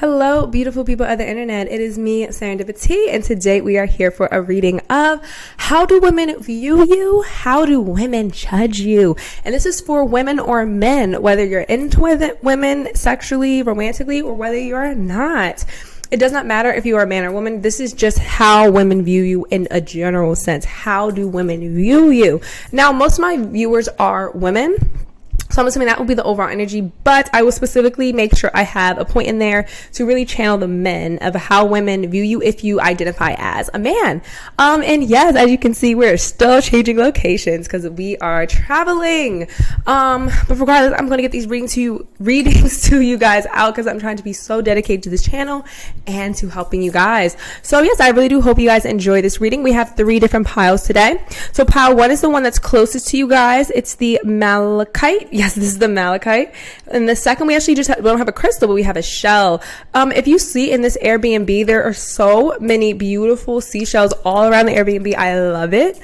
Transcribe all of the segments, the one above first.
Hello, beautiful people of the internet. It is me, Serendipity, and today we are here for a reading of how do women view you? How do women judge you? And this is for women or men, whether you're into women sexually, romantically, or whether you're not. It does not matter if you are a man or woman. This is just how women view you in a general sense. How do women view you? Now, most of my viewers are women, so I'm assuming that will be the overall energy, but I will specifically make sure I have a point in there to really channel the men of how women view you if you identify as a man. And yes, as you can see, we're still changing locations because we are traveling. But regardless, I'm going to get these readings to you guys out because I'm trying to be so dedicated to this channel and to helping you guys. So yes, I really do hope you guys enjoy this reading. We have 3 different piles today. So pile 1 is the one that's closest to you guys. It's the Malachite. Yes, this is the Malachite. And the second, we actually we don't have a crystal, but we have a shell. If you see in this Airbnb, there are so many beautiful seashells all around the Airbnb. I love it.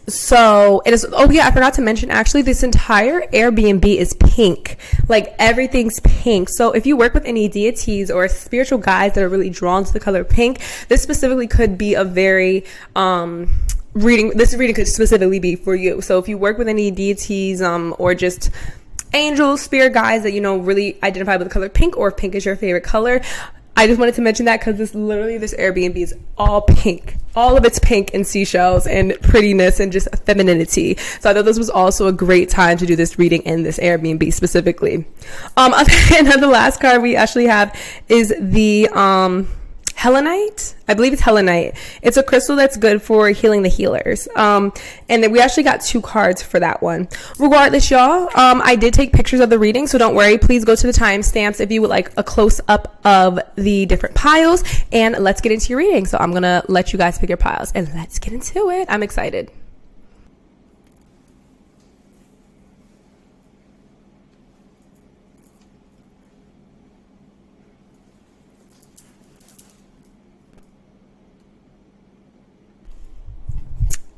So it is, oh yeah, I forgot to mention, actually, this entire Airbnb is pink. Like, everything's pink. So if you work with any deities or spiritual guides that are really drawn to the color pink, this specifically could be a very, this reading could specifically be for you. So if you work with any deities or just angels, spirit guides that really identify with the color pink, or if pink is your favorite color, I just wanted to mention that because this Airbnb is all pink. All of it's pink and seashells and prettiness and just femininity. So I thought this was also a great time to do this reading in this Airbnb specifically. And then the last card we actually have is the Helenite. I believe it's Helenite. It's a crystal that's good for healing the healers. And then we actually got 2 cards for that one. Regardless, y'all, I did take pictures of the reading, so don't worry. Please go to the timestamps if you would like a close-up of the different piles. And let's get into your reading. So I'm going to let you guys pick your piles, and let's get into it. I'm excited.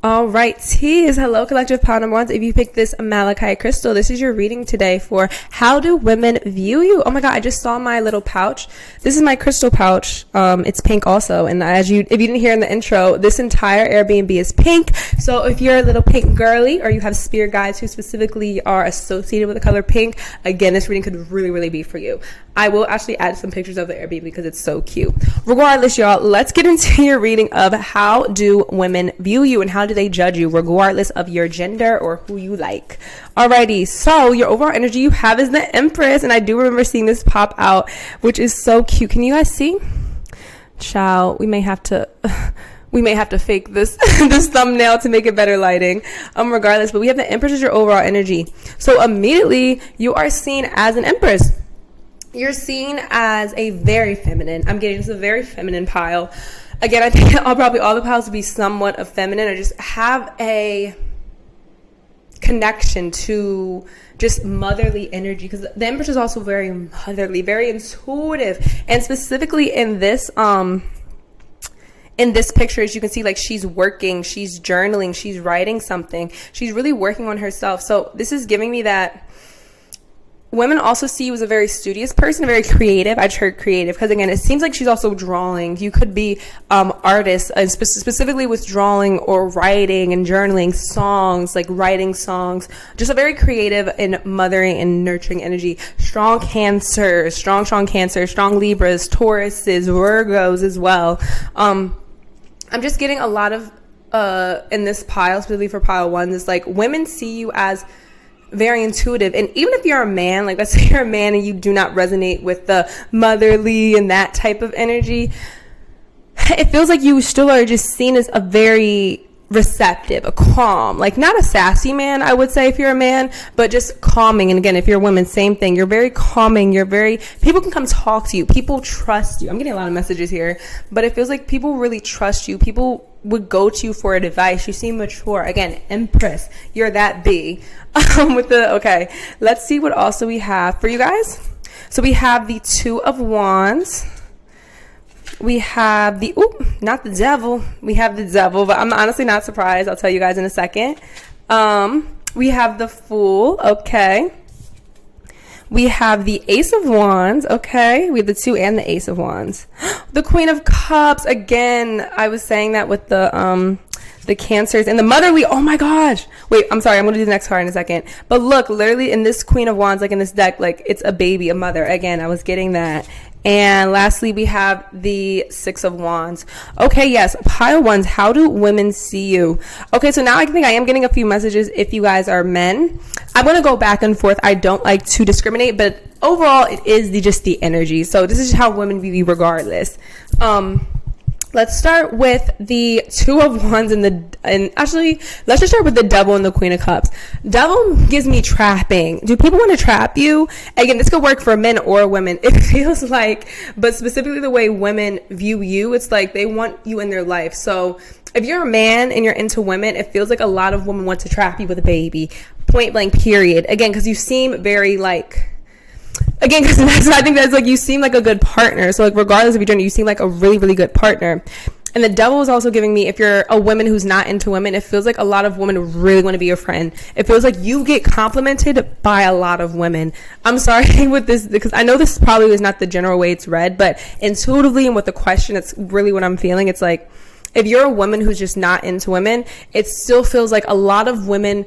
All right, teas. Hello, collective pile number 1. If you picked this Malachite crystal, this is your reading today for how do women view you? Oh my God, I just saw my little pouch. This is my crystal pouch. It's pink also. And if you didn't hear in the intro, this entire Airbnb is pink. So if you're a little pink girly, or you have spirit guides who specifically are associated with the color pink, again, this reading could really, really be for you. I will actually add some pictures of the Airbnb because it's so cute. Regardless, y'all, let's get into your reading of how do women view you and how do they judge you, regardless of your gender or who you like. Alrighty, so your overall energy you have is the Empress, and I do remember seeing this pop out, which is so cute. Can you guys see? Child, we may have to fake this this thumbnail to make it better lighting. Regardless, but we have the Empress as your overall energy. So immediately you are seen as an Empress. You're seen as a very feminine. I'm getting this a very feminine pile. Again, I think probably all the piles will be somewhat of feminine, or just have a connection to just motherly energy, because the Empress is also very motherly, very intuitive. And specifically in this picture, as you can see, like, she's working, she's journaling, she's writing something, she's really working on herself. So this is giving me that women also see you as a very studious person, very creative. I heard creative because, again, it seems like she's also drawing. You could be artists, specifically with drawing or writing and journaling, songs, like writing songs. Just a very creative and mothering and nurturing energy. Strong Cancer, strong Cancer, strong Libras, Tauruses, Virgos as well. I'm just getting a lot of, in this pile, specifically for pile 1, is like women see you as very intuitive. And even if you're a man, like, let's say you're a man and you do not resonate with the motherly and that type of energy, it feels like you still are just seen as a very receptive, a calm, like, not a sassy man, I would say, if you're a man, but just calming. And again, if you're a woman, same thing. You're very calming. People can come talk to you. People trust you. I'm getting a lot of messages here, but it feels like people really trust you. People would go to you for advice. You seem mature. Again, Empress, you're that B. Okay, let's see what also we have for you guys. So we have the 2 of Wands. We have not the Devil. We have the Devil, but I'm honestly not surprised. I'll tell you guys in a second. We have the Fool. Okay. We have the Ace of Wands. Okay, we have the 2 and the Ace of Wands. The Queen of Cups. Again, I was saying that with the Cancers and the Motherly. Oh my gosh. Wait, I'm sorry. I'm going to do the next card in a second. But look, literally in this Queen of Wands, like in this deck, like it's a baby, a mother. Again, I was getting that. And lastly, we have the 6 of Wands. Okay, yes, pile ones. How do women see you? Okay, so now I think I am getting a few messages if you guys are men. I'm going to go back and forth. I don't like to discriminate, but overall, it is just the energy. So this is how women view you regardless. Let's start with the 2 of Wands and actually, let's just start with the Devil and the Queen of Cups. Devil gives me trapping. Do people want to trap you? Again, this could work for men or women. It feels like, but specifically the way women view you, it's like they want you in their life. So if you're a man and you're into women, it feels like a lot of women want to trap you with a baby. Point blank, period. Again, because you seem very like... Again, because I think that's like you seem like a good partner. So like regardless of your gender, you seem like a really, really good partner. And the Devil is also giving me, if you're a woman who's not into women, it feels like a lot of women really want to be your friend. It feels like you get complimented by a lot of women. I'm sorry with this, because I know this probably is not the general way it's read, but intuitively and with the question, it's really what I'm feeling. It's like, if you're a woman who's just not into women, it still feels like a lot of women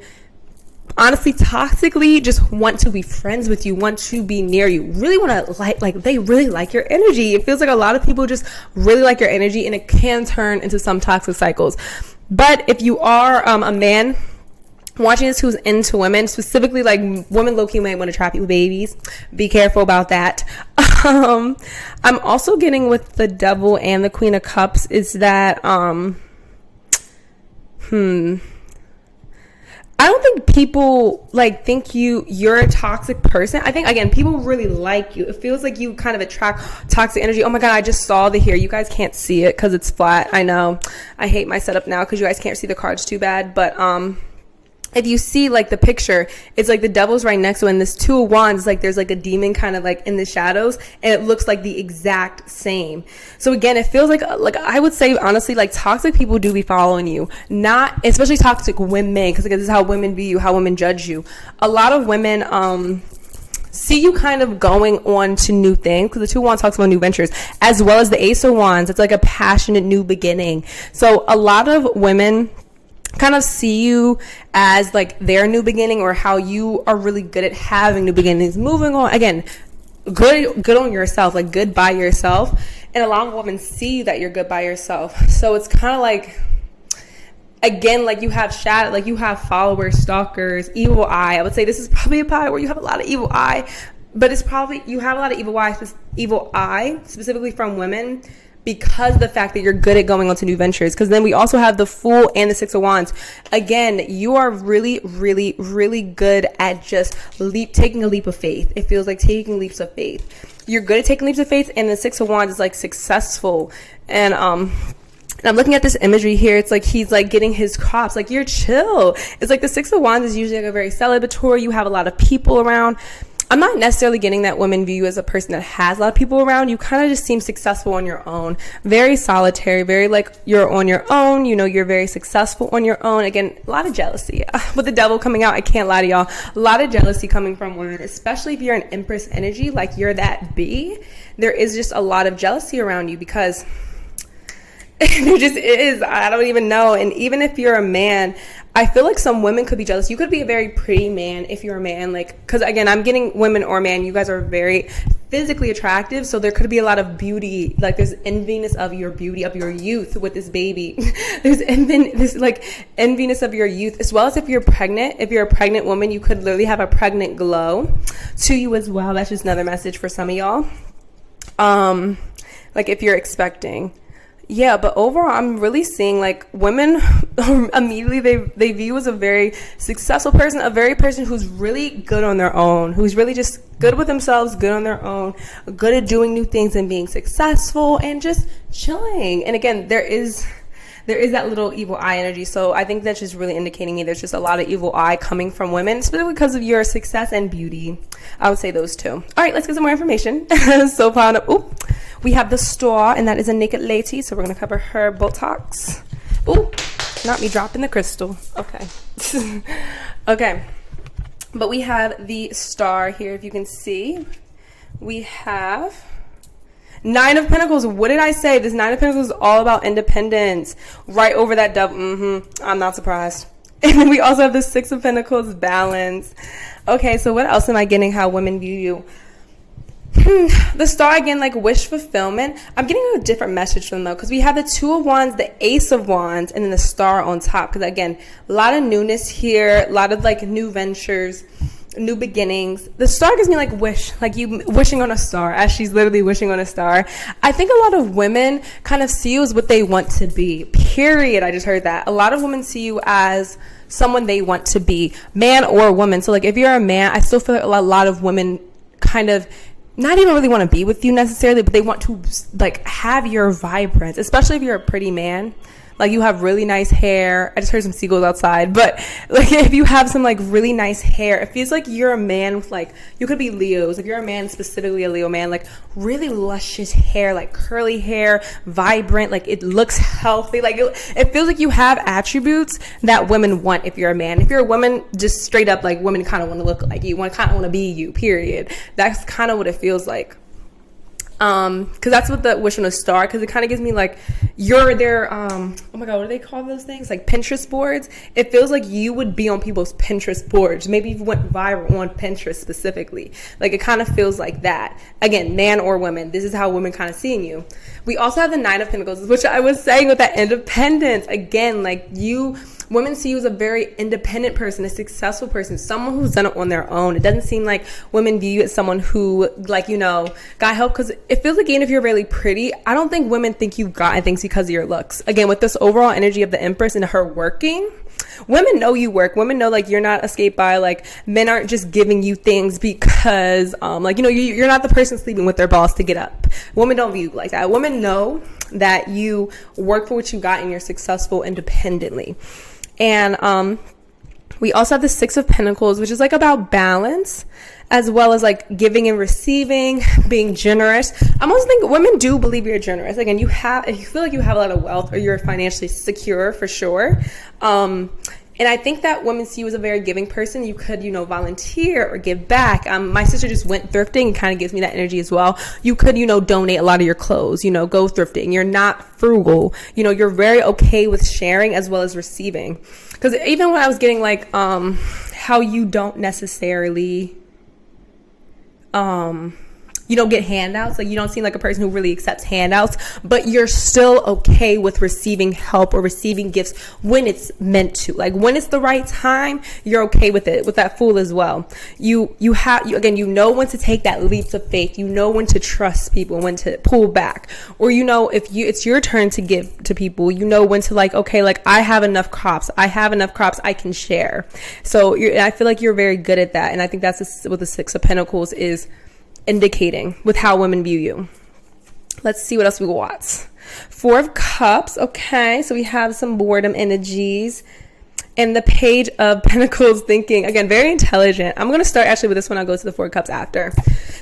honestly toxically just want to be friends with you, want to be near you, really want to like they really like your energy. It feels like a lot of people just really like your energy, and it can turn into some toxic cycles. But if you are a man watching this who's into women, specifically like women low-key might want to trap you with babies, be careful about that. I'm also getting with the Devil and the Queen of Cups is that I don't think people like think you're a toxic person. I think, again, people really like you. It feels like you kind of attract toxic energy. Oh my God, I just saw the here. You guys can't see it because it's flat. I know. I hate my setup now because you guys can't see the cards too bad. But if you see like the picture, it's like the Devil's right next to it, and this 2 of Wands, like there's like a demon kind of like in the shadows, and it looks like the exact same. So again, it feels like I would say honestly, like toxic people do be following you, not especially toxic women, because this is how women view you, how women judge you. A lot of women see you kind of going on to new things, because the 2 of Wands talks about new ventures, as well as the Ace of Wands. It's like a passionate new beginning. So a lot of women kind of see you as like their new beginning, or how you are really good at having new beginnings, moving on. Again, good on yourself, like good by yourself. And a lot of women see that you're good by yourself. So it's kind of like, again, like you have shadow, like you have followers, stalkers, evil eye. I would say this is probably a pie where you have a lot of evil eye, but it's probably, you have a lot of evil eye specifically from women, because of the fact that you're good at going on to new ventures. Because then we also have the Fool and the 6 of Wands. Again, you are really, really, really good at just taking a leap of faith. It feels like taking leaps of faith. You're good at taking leaps of faith, and the 6 of Wands is like successful. And I'm looking at this imagery here. It's like he's like getting his crops. Like, you're chill. It's like the 6 of Wands is usually like a very celebratory. You have a lot of people around. I'm not necessarily getting that women view you as a person that has a lot of people around. You kind of just seem successful on your own. Very solitary, very like you're on your own. You know, you're very successful on your own. Again, a lot of jealousy. With the Devil coming out, I can't lie to y'all. A lot of jealousy coming from women, especially if you're an Empress energy, like you're that B. There is just a lot of jealousy around you, because there just is. I don't even know. And even if you're a man, I feel like some women could be jealous. You could be a very pretty man if you're a man, like, because again, I'm getting women or man, you guys are very physically attractive, so there could be a lot of beauty, like there's enviness of your beauty, of your youth with this baby. There's enviness of your youth, as well as if you're pregnant. If you're a pregnant woman, you could literally have a pregnant glow to you as well. That's just another message for some of y'all. Like if you're expecting. Yeah, but overall, I'm really seeing like women immediately they view you as a very successful person, a very person who's really good on their own, who's really just good with themselves, good on their own, good at doing new things and being successful and just chilling. And again, there is that little evil eye energy. So I think that's just really indicating me there's just a lot of evil eye coming from women, especially because of your success and beauty. I would say those two. All right, let's get some more information. So found up. Ooh. We have the Star, and that is a naked lady, so we're going to cover her buttocks. Ooh, not me dropping the crystal. Okay. Okay. But we have the Star here, if you can see. We have Nine of Pentacles. What did I say? This Nine of Pentacles is all about independence. Right over that Devil. I'm not surprised. And then we also have the Six of Pentacles, balance. Okay, so what else am I getting? How women view you. The Star, again, like wish fulfillment. I'm getting a different message from them, though, because we have the Two of Wands, the Ace of Wands, and then the Star on top. Because, again, a lot of newness here, a lot of, like, new ventures, new beginnings. The Star gives me, like, wish, like you wishing on a star, as she's literally wishing on a star. I think a lot of women kind of see you as what they want to be, period. I just heard that. A lot of women see you as someone they want to be, man or woman. So, like, if you're a man, I still feel like a lot of women kind of not even really want to be with you necessarily, but they want to, like, have your vibrance, especially if you're a pretty man. Like, you have really nice hair. I just heard some seagulls outside. But, like, if you have some, like, really nice hair, it feels like you're a man with, like, you could be Leos. If you're a man, specifically a Leo man, like, really luscious hair, like, curly hair, vibrant, like, it looks healthy. Like, it feels like you have attributes that women want if you're a man. If you're a woman, just straight up, like, women kind of want to look like you, kind of want to be you, period. That's kind of what it feels like. Because that's what the wish on a star, because it kind of gives me like you're their oh my god, what do they call those things, like Pinterest boards? It feels like you would be on people's Pinterest boards. Maybe you went viral on Pinterest specifically. Like, it kind of feels like that. Again, man or woman, this is how women kind of seeing you. We also have the Nine of Pentacles, which I was saying with that independence. Again, like, women see you as a very independent person, a successful person, someone who's done it on their own. It doesn't seem like women view you as someone who, like, you know, got help, because it feels like even if you're really pretty, I don't think women think you've gotten things because of your looks. Again, with this overall energy of the Empress and her working, women know you work. Women know, like, you're not escaped by, like, men aren't just giving you things because, like, you know, you're not the person sleeping with their boss to get up. Women don't view you like that. Women know that you work for what you got and you're successful independently. And we also have the Six of Pentacles, which is like about balance, as well as like giving and receiving, being generous. I also think women do believe you're generous. Again, if you feel like you have a lot of wealth or you're financially secure, for sure. And I think that women see you as a very giving person. You could, you know, volunteer or give back. My sister just went thrifting and kind of gives me that energy as well. You could, you know, donate a lot of your clothes, you know, go thrifting. You're not frugal. You know, you're very okay with sharing as well as receiving. Because even when I was getting, like, how you don't necessarily, you don't get handouts. Like, you don't seem like a person who really accepts handouts, but you're still okay with receiving help or receiving gifts when it's meant to. Like, when it's the right time, you're okay with it, with that Fool as well. You know when to take that leap of faith. You know when to trust people, when to pull back. Or, you know, if it's your turn to give to people, you know when to, like, okay, like, I have enough crops I can share. So I feel like you're very good at that. And I think that's what the Six of Pentacles is indicating with how women view you. Let's see what else we got. Four of Cups. Okay, so we have some boredom energies. And the Page of Pentacles, thinking. Again, very intelligent. I'm going to start actually with this one. I'll go to the Four of Cups after.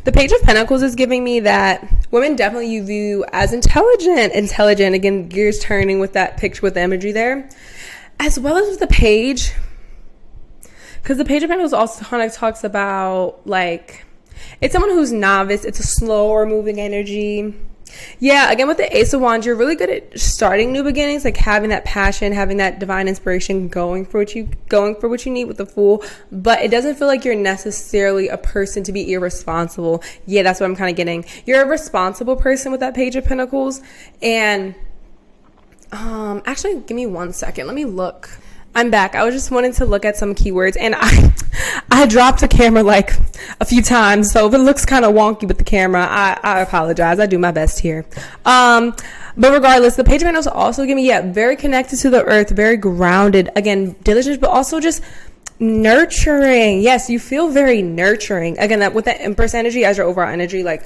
The Page of Pentacles is giving me that women definitely view as intelligent. Again, gears turning with that picture, with the imagery there. As well as with the Page. Because the Page of Pentacles also kind of talks about, like, it's someone who's novice. It's a slower moving energy. Yeah, again, with the Ace of Wands, you're really good at starting new beginnings, like having that passion, having that divine inspiration, going for what you need with the Fool. But it doesn't feel like you're necessarily a person to be irresponsible. Yeah, that's what I'm kind of getting. You're a responsible person with that Page of Pentacles. And actually, give me 1 second. Let me look. I'm back. I was just wanting to look at some keywords, and I dropped the camera like a few times, so if it looks kind of wonky with the camera, I apologize. I do my best here. But regardless, the Page of Pentacles also give me, very connected to the earth, very grounded. Again, diligent, but also just nurturing. Yes, you feel very nurturing. Again, that with that Empress energy as your overall energy, like,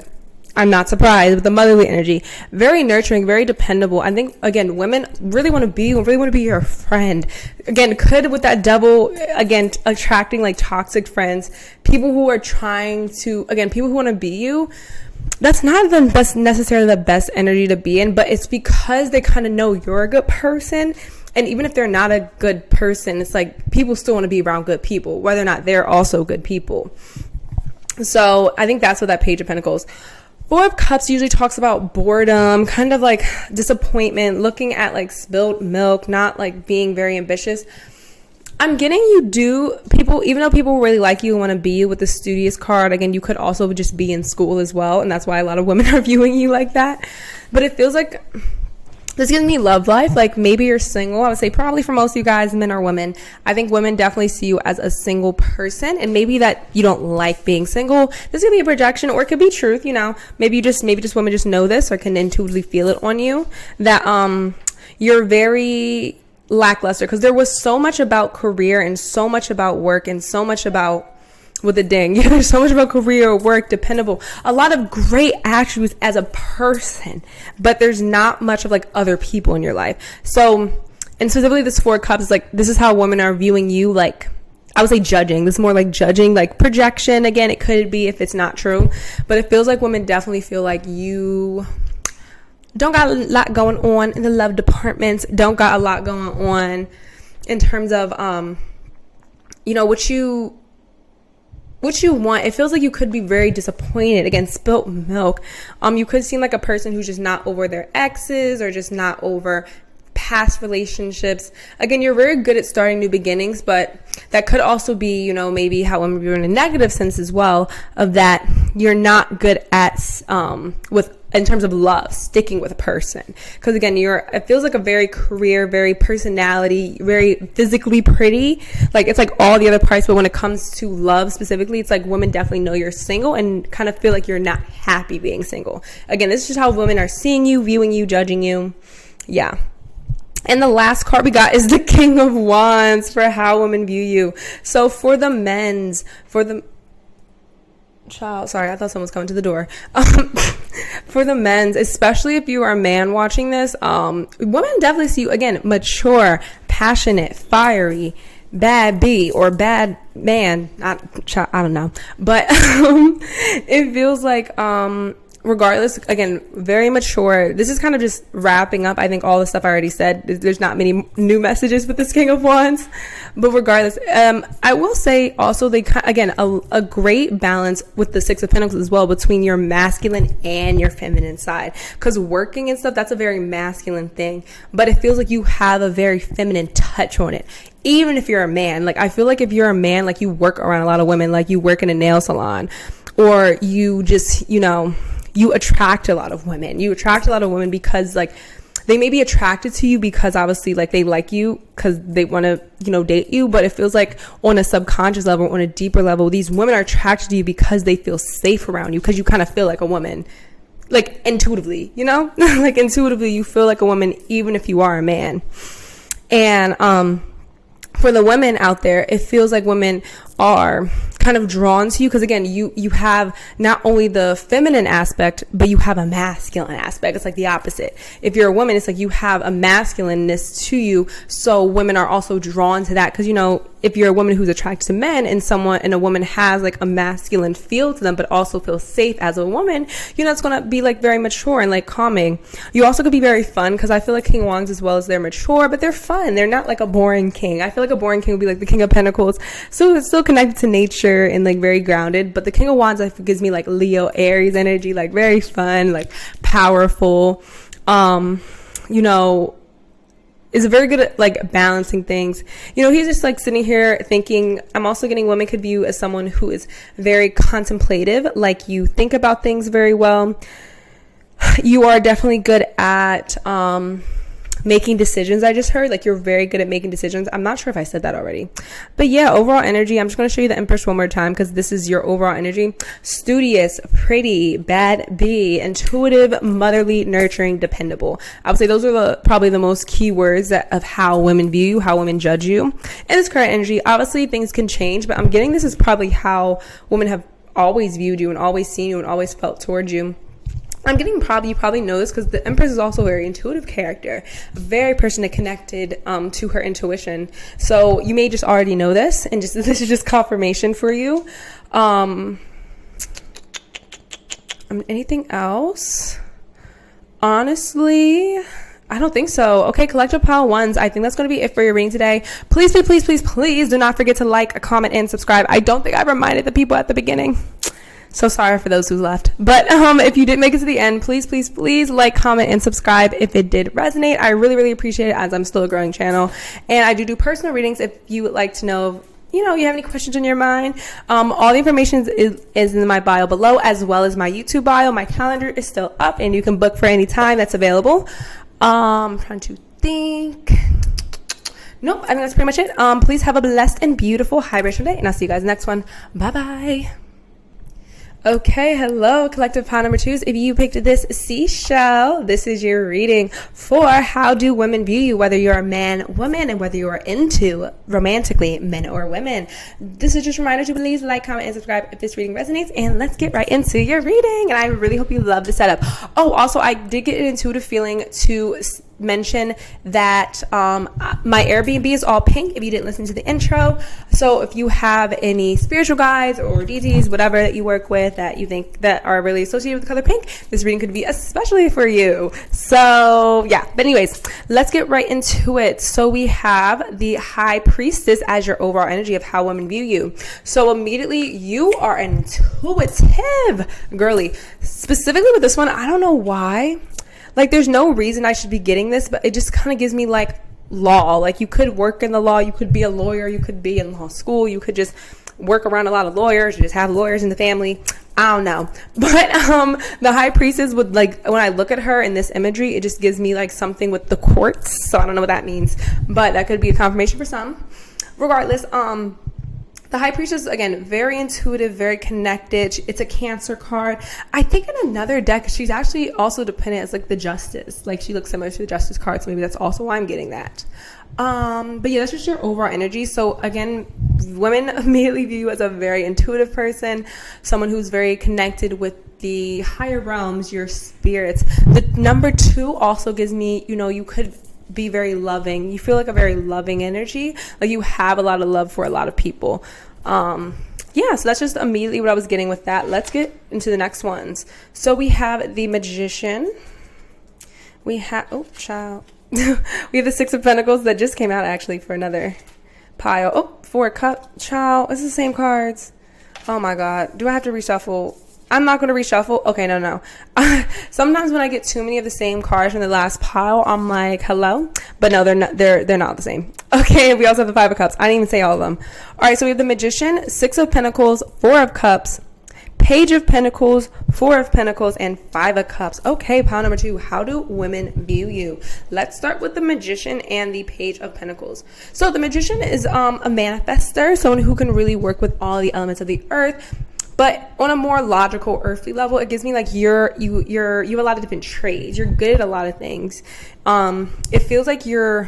I'm not surprised with the motherly energy. Very nurturing, very dependable. I think, again, women really want to be your friend. Again, could with that Devil, again, attracting like toxic friends, people who are trying to, again, people who want to be you. That's not necessarily the best energy to be in, but it's because they kind of know you're a good person And even if they're not a good person, it's like people still want to be around good people, whether or not they're also good people. So I think that's what that Page of Pentacles. Four of Cups usually talks about boredom, kind of like disappointment, looking at like spilled milk, not like being very ambitious. I'm getting people, even though people really like you and want to be you with the studious card, again, you could also just be in school as well. And that's why a lot of women are viewing you like that. But it feels like this gives me love life. Like maybe you're single. I would say probably for most of you guys, men or women. I think women definitely see you as a single person, and maybe that you don't like being single. This could be a projection, or it could be truth. You know, maybe just women just know this or can intuitively feel it on you that you're very lackluster, because there was so much about career and so much about work and so much about with a ding. Yeah, there's so much about career, work, dependable, a lot of great attributes as a person, but there's not much of like other people in your life. So, and specifically this Four of Cups is like, this is how women are viewing you. Like, I would say judging. This is more like judging, like projection. Again, it could be if it's not true, but it feels like women definitely feel like you don't got a lot going on in the love departments, don't got a lot going on in terms of, you know, what you want. It feels like you could be very disappointed. Again, spilt milk. You could seem like a person who's just not over their exes or just not over past relationships. Again, you're very good at starting new beginnings, but that could also be, you know, maybe how women view in a negative sense as well, of that you're not good at in terms of love, sticking with a person. Because again, it feels like a very career, very personality, very physically pretty. Like it's like all the other parts, but when it comes to love specifically, it's like women definitely know you're single and kind of feel like you're not happy being single. Again, this is just how women are seeing you, viewing you, judging you. Yeah. And the last card we got is the King of Wands for how women view you. So for the child, sorry, I thought someone was coming to the door. For the men's, especially if you are a man watching this, women definitely see you, again, mature, passionate, fiery, bad bee or bad man. I don't know. But it feels like, regardless, again, very mature. This is kind of just wrapping up, I think, all the stuff I already said. There's not many new messages with this King of Wands. But regardless, I will say also again, a great balance with the Six of Pentacles as well between your masculine and your feminine side. Because working and stuff, that's a very masculine thing. But it feels like you have a very feminine touch on it. Even if you're a man. Like, I feel like if you're a man, like you work around a lot of women, like you work in a nail salon, or you just, you know, you attract a lot of women. You attract a lot of women because like they may be attracted to you because obviously like they like you because they want to, you know, date you. But it feels like on a subconscious level, on a deeper level, these women are attracted to you because they feel safe around you, because you kind of feel like a woman, like intuitively, you know, like intuitively you feel like a woman even if you are a man. And for the women out there, it feels like women are kind of drawn to you because again, you have not only the feminine aspect, but you have a masculine aspect. It's like the opposite. If you're a woman, it's like you have a masculineness to you, so women are also drawn to that because, you know, if you're a woman who's attracted to men and a woman has like a masculine feel to them but also feels safe as a woman, you know, it's going to be like very mature and like calming. You also could be very fun because I feel like King Wands, as well as they're mature, but they're fun. They're not like a boring king. I feel like a boring king would be like the King of Pentacles, so it's still connected to nature and like very grounded. But the King of Wands, I think, gives me like Leo, Aries energy, like very fun, like powerful, you know, is very good at like balancing things. You know, he's just like sitting here thinking. I'm also getting women could view as someone who is very contemplative, like you think about things very well. You are definitely good at making decisions. I just heard like you're very good at making decisions. I'm not sure if I said that already, but yeah, overall energy, I'm just going to show you the Empress one more time because this is your overall energy. Studious, pretty, bad bee, intuitive, motherly, nurturing, dependable. I would say those are probably the most key words of how women view you, how women judge you. And this current energy, obviously things can change, but I'm getting this is probably how women have always viewed you and always seen you and always felt towards you. I'm getting you probably know this because the Empress is also a very intuitive character, a very person that connected to her intuition. So you may just already know this, and this is just confirmation for you. Anything else? Honestly, I don't think so. Okay, collective pile ones. I think that's going to be it for your reading today. Please, please, please, please, please do not forget to like, comment, and subscribe. I don't think I reminded the people at the beginning. So sorry for those who left. But if you did make it to the end, please, please, please like, comment, and subscribe if it did resonate. I really, really appreciate it, as I'm still a growing channel. And I do personal readings if you would like to know, you have any questions in your mind. All the information is in my bio below, as well as my YouTube bio. My calendar is still up, and you can book for any time that's available. I'm trying to think. Nope, I think that's pretty much it. Please have a blessed and beautiful high vibration day, and I'll see you guys next one. Bye-bye. Okay, hello, collective pile number 2s. If you picked this seashell, this is your reading for how do women view you, whether you're a man, woman, and whether you are into romantically men or women. This is just a reminder to please like, comment, and subscribe if this reading resonates, and let's get right into your reading. And I really hope you love the setup. Oh, also, I did get an intuitive feeling to mention that my Airbnb is all pink if you didn't listen to the intro. So if you have any spiritual guides or deities, whatever that you work with that you think that are really associated with the color pink, this reading could be especially for you. So yeah, but anyways, let's get right into it. So we have the High Priestess as your overall energy of how women view you. So immediately you are intuitive, girly. Specifically with this one, I don't know why. Like, there's no reason I should be getting this, but it just kind of gives me, like, law. Like, you could work in the law. You could be a lawyer. You could be in law school. You could just work around a lot of lawyers. You just have lawyers in the family. I don't know. But the High Priestess would, like, when I look at her in this imagery, it just gives me, like, something with the quartz. So I don't know what that means. But that could be a confirmation for some. Regardless, the High Priestess, again, very intuitive, very connected. It's a Cancer card. I think in another deck, she's actually also dependent as, like, the Justice. Like, she looks similar to the Justice card, so maybe that's also why I'm getting that. But yeah, that's just your overall energy. So, again, women immediately view you as a very intuitive person, someone who's very connected with the higher realms, your spirits. The number 2 also gives me, you could be very loving. You feel like a very loving energy. Like, you have a lot of love for a lot of people. Yeah, so that's just immediately what I was getting with that. Let's get into the next ones. So we have the Magician. We have, oh, child. We have the Six of Pentacles that just came out actually for another pile. Oh, 4 of Cups, child. It's the same cards. Oh my God. Do I have to reshuffle? I'm not going to reshuffle. Okay, no. Sometimes when I get too many of the same cards from the last pile, I'm like, hello? But no, they're not the same. Okay, we also have the 5 of Cups. I didn't even say all of them. All right, so we have the Magician, 6 of Pentacles, 4 of Cups, Page of Pentacles, 4 of Pentacles, and 5 of Cups. Okay, pile number 2. How do women view you? Let's start with the Magician and the Page of Pentacles. So the Magician is a manifester, someone who can really work with all the elements of the earth. But on a more logical, earthly level, it gives me like you have a lot of different trades. You're good at a lot of things. It feels like you're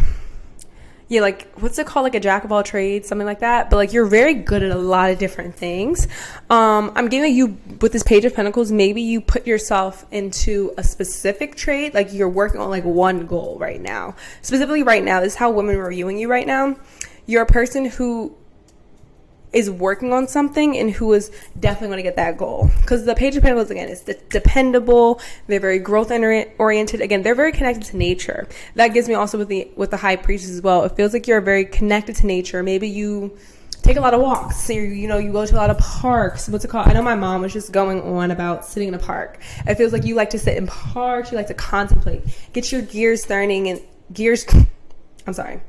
like, what's it called? Like a jack of all trades, something like that. But like, you're very good at a lot of different things. I'm getting you with this Page of Pentacles, maybe you put yourself into a specific trade. Like, you're working on like one goal right now. Specifically right now, this is how women are viewing you right now. You're a person who is working on something and who is definitely going to get that goal. Because the Page of Pentacles, again, is dependable. They're very growth oriented. Again, they're very connected to nature. That gives me also with the High Priestess as well. It feels like you're very connected to nature. Maybe you take a lot of walks. So you go to a lot of parks. What's it called? I know my mom was just going on about sitting in a park. It feels like you like to sit in parks. You like to contemplate. Get your gears turning and I'm sorry.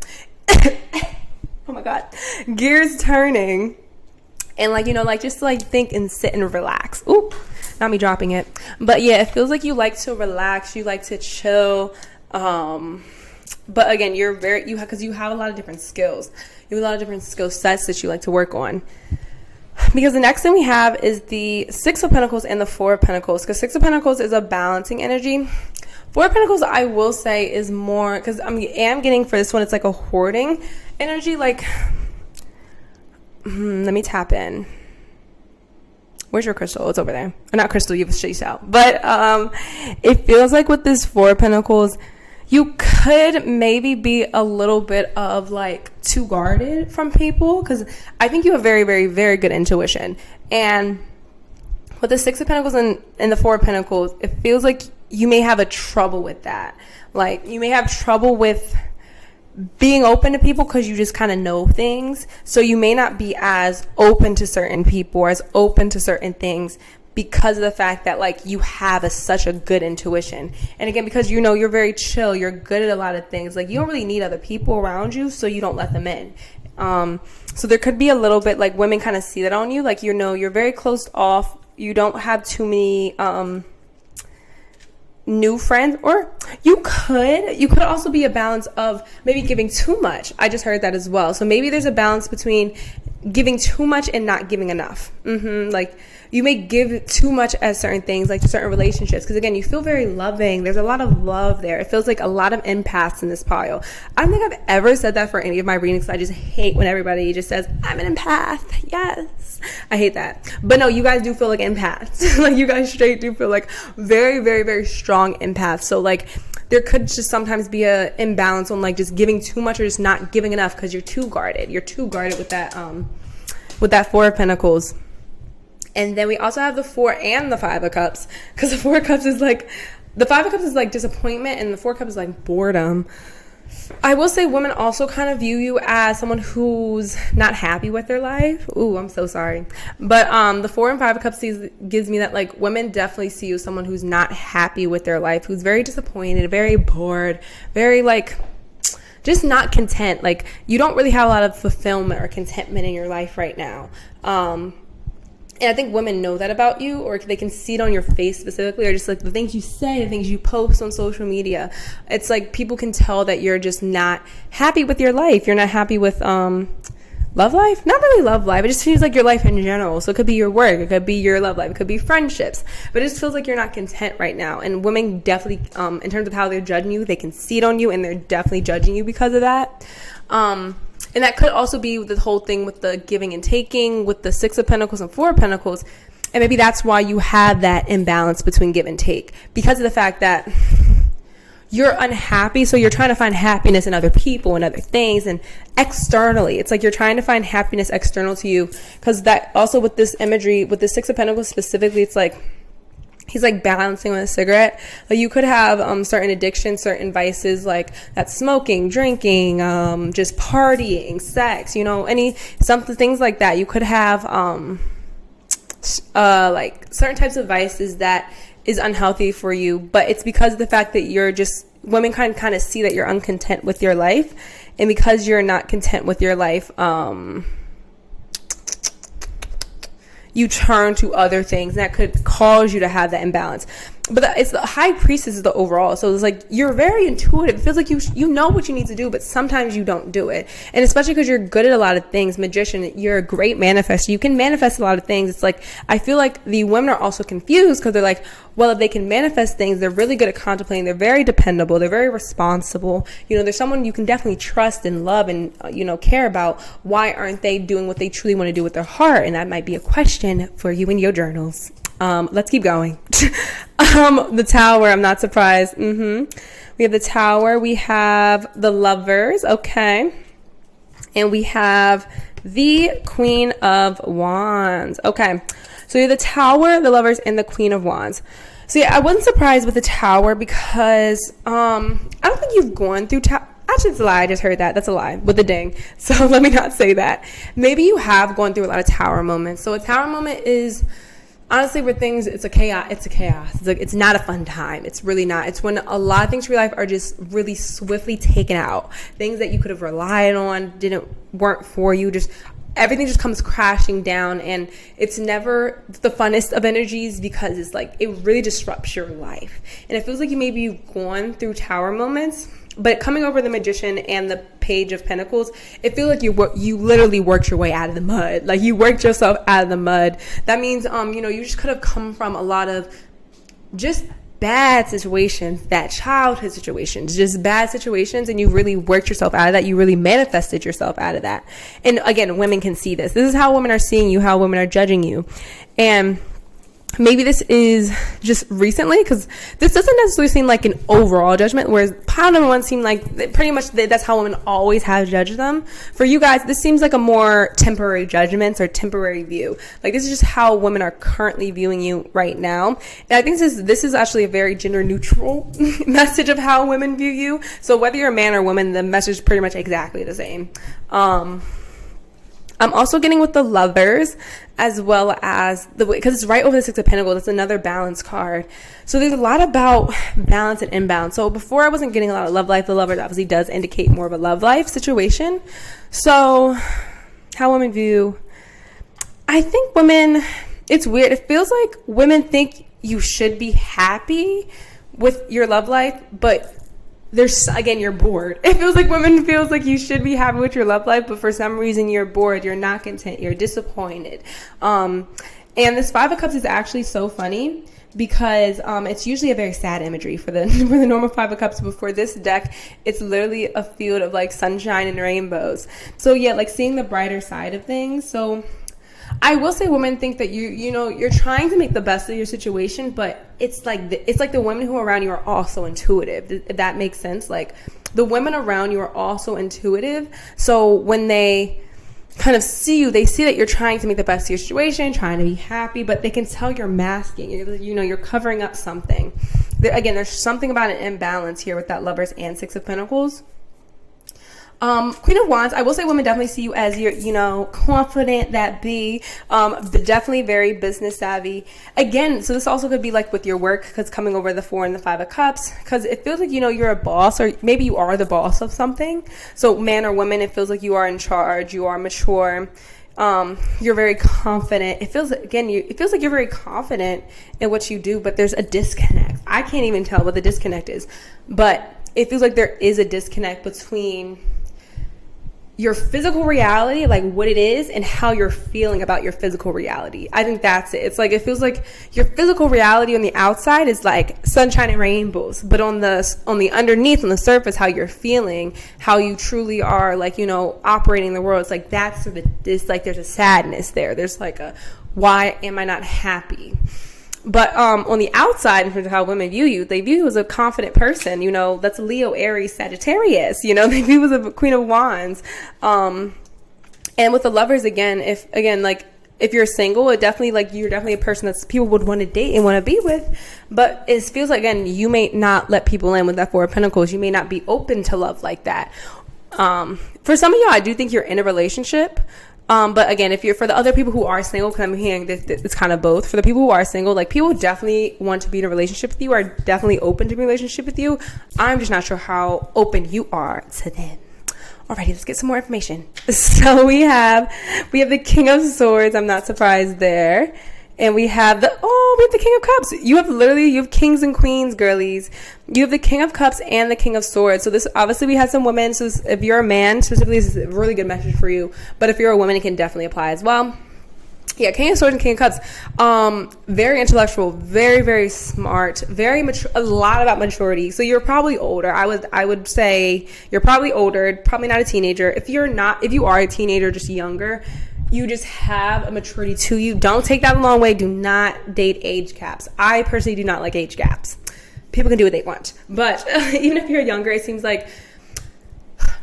Oh my God. Gears turning. And just to think and sit and relax. Ooh, not me dropping it. But yeah, it feels like you like to relax. You like to chill. But again, because you have a lot of different skills. You have a lot of different skill sets that you like to work on. Because the next thing we have is the 6 of Pentacles and the 4 of Pentacles. Because 6 of Pentacles is a balancing energy. 4 of Pentacles, I will say, is more, because I am getting for this one, it's like a hoarding energy. Like, let me tap in. Where's your crystal? It's over there. Or not crystal, you have a chase out. But it feels like with this 4 of Pentacles, you could maybe be a little bit of too guarded from people, because I think you have very, very, very good intuition. And with the 6 of Pentacles and the 4 of Pentacles, it feels like you may have a trouble with that. Like, you may have trouble with being open to people because you just kind of know things. So you may not be as open to certain people or as open to certain things because of the fact that, like, you have such a good intuition. And again, because, you know, you're very chill, you're good at a lot of things. Like, you don't really need other people around you, so you don't let them in. So there could be a little bit, like, women kind of see that on you. Like, you know, you're very closed off. You don't have too many new friends, or you could also be a balance of maybe giving too much. I just heard that as well. So maybe there's a balance between giving too much and not giving enough. Like, you may give too much at certain things, like to certain relationships, because again, you feel very loving. There's a lot of love there. It feels like a lot of empaths in this pile. I don't think I've ever said that for any of my readings. I just hate when everybody just says, I'm an empath. Yes. I hate that. But no, you guys do feel like empaths. Like, you guys straight do feel like very, very, very strong empaths. So, like, there could just sometimes be a imbalance on, like, just giving too much or just not giving enough because you're too guarded. You're too guarded with that Four of Pentacles. And then we also have the 4 and the 5 of Cups, because the 4 of Cups is like, the 5 of Cups is like disappointment, and the 4 of Cups is like boredom. I will say women also kind of view you as someone who's not happy with their life. Ooh, I'm so sorry. But the 4 and 5 of Cups gives me that, like, women definitely see you as someone who's not happy with their life, who's very disappointed, very bored, very, like, just not content. Like, you don't really have a lot of fulfillment or contentment in your life right now. And I think women know that about you, or they can see it on your face specifically, or just like the things you say, the things you post on social media. It's like people can tell that you're just not happy with your life. You're not happy with love life. Not really love life. It just seems like your life in general. So it could be your work. It could be your love life. It could be friendships. But it just feels like you're not content right now. And women definitely, in terms of how they're judging you, they can see it on you, and they're definitely judging you because of that. And that could also be the whole thing with the giving and taking, with the 6 of Pentacles and 4 of Pentacles. And maybe that's why you have that imbalance between give and take, because of the fact that you're unhappy. So you're trying to find happiness in other people and other things and externally. It's like you're trying to find happiness external to you, because that also with this imagery, with the 6 of Pentacles specifically, it's like he's like balancing with a cigarette. Like, you could have certain addictions, certain vices, like that smoking, drinking, just partying, sex, you know, things like that. You could have like certain types of vices that is unhealthy for you, but it's because of the fact that you're just, women kind of see that you're uncontent with your life, and because you're not content with your life, you turn to other things that could cause you to have that imbalance. But it's the High Priestess is the overall. So it's like you're very intuitive. It feels like you know what you need to do, but sometimes you don't do it. And especially because you're good at a lot of things. Magician, you're a great manifester. You can manifest a lot of things. It's like, I feel like the women are also confused because they're like, well, if they can manifest things, they're really good at contemplating. They're very dependable. They're very responsible. You know, there's someone you can definitely trust and love and, you know, care about. Why aren't they doing what they truly want to do with their heart? And that might be a question for you in your journals. Let's keep going. The Tower, I'm not surprised. We have the Tower. We have the Lovers. Okay. And we have the Queen of Wands. Okay. So you have the Tower, the Lovers, and the Queen of Wands. So yeah, I wasn't surprised with the Tower because I don't think you've gone through Actually, it's a lie. I just heard that. That's a lie with a ding. So let me not say that. Maybe you have gone through a lot of Tower moments. So a Tower moment is honestly where things, it's a chaos. It's not a fun time. It's really not. It's when a lot of things in your life are just really swiftly taken out. Things that you could have relied on weren't for you. Just everything just comes crashing down, and it's never the funnest of energies because it's like it really disrupts your life. And it feels like you've gone through Tower moments. But coming over the Magician and the Page of Pentacles, it feels like you literally worked your way out of the mud. Like you worked yourself out of the mud. That means, you just could have come from a lot of just bad situations, bad childhood situations, just bad situations, and you really worked yourself out of that. You really manifested yourself out of that. And again, women can see this. This is how women are seeing you, how women are judging you. And maybe this is just recently, because this doesn't necessarily seem like an overall judgment, whereas pile number one seemed like pretty much that's how women always have judged them. For you guys, this seems like a more temporary judgments or temporary view. Like, this is just how women are currently viewing you right now. And I think this is actually a very gender neutral message of how women view you. So whether you're a man or woman, the message is pretty much exactly the same. I'm also getting with the Lovers, as well as because it's right over the Six of Pentacles. It's another balance card. So there's a lot about balance and imbalance. So before I wasn't getting a lot of love life. The Lovers obviously does indicate more of a love life situation. So how women view, I think women, it's weird. It feels like women think you should be happy with your love life, but you're bored. It feels like women feels like you should be happy with your love life, but for some reason you're bored, you're not content, you're disappointed. And this Five of Cups is actually so funny because it's usually a very sad imagery for the normal Five of Cups. But for this deck, it's literally a field of like sunshine and rainbows. So yeah, like seeing the brighter side of things. So I will say women think that you're trying to make the best of your situation, but it's like the women who are around you are also intuitive. If that makes sense. Like, the women around you are also intuitive. So when they kind of see you, they see that you're trying to make the best of your situation, trying to be happy, but they can tell you're masking. You're covering up something. There's something about an imbalance here with that Lovers and Six of Pentacles. Queen of Wands, I will say women definitely see you as your, confident that be, but definitely very business savvy. Again, so this also could be like with your work, because coming over the Four and the Five of Cups, because it feels like, you're a boss, or maybe you are the boss of something. So man or woman, it feels like you are in charge, you are mature. You're very confident. It feels like you're very confident in what you do, but there's a disconnect. I can't even tell what the disconnect is, but it feels like there is a disconnect between your physical reality, like what it is, and how you're feeling about your physical reality. I think that's it. It's like, it feels like your physical reality on the outside is like sunshine and rainbows, but on the underneath, on the surface, how you're feeling, how you truly are, like, operating the world. It's like, there's a sadness there. There's like why am I not happy? But on the outside, in terms of how women view you, they view you as a confident person. That's Leo, Aries, Sagittarius. They view you as a Queen of Wands. And with the Lovers, if you're single, you're definitely a person that people would want to date and want to be with. But it feels like, again, you may not let people in with that Four of Pentacles. You may not be open to love like that. For some of y'all, I do think you're in a relationship. But again, for the other people who are single, because I'm hearing this, it's kind of both. For the people who are single, like, people definitely want to be in a relationship with you, are definitely open to be in a relationship with you. I'm just not sure how open you are to them. Alrighty, let's get some more information. So we have the King of Swords. I'm not surprised there. And we have the King of Cups. You have kings and queens, girlies. You have the King of Cups and the King of Swords. So this, obviously, we had some women. So if you're a man, specifically, this is a really good message for you. But if you're a woman, it can definitely apply as well. Yeah, King of Swords and King of Cups. Very intellectual, very, very smart, very mature, a lot about maturity. So you're probably older. I would say you're probably older, probably not a teenager. If you are a teenager, just younger, you just have a maturity to you. Don't take that a long way. Do not date age gaps. I personally do not like age gaps. People can do what they want. But even if you're younger, it seems like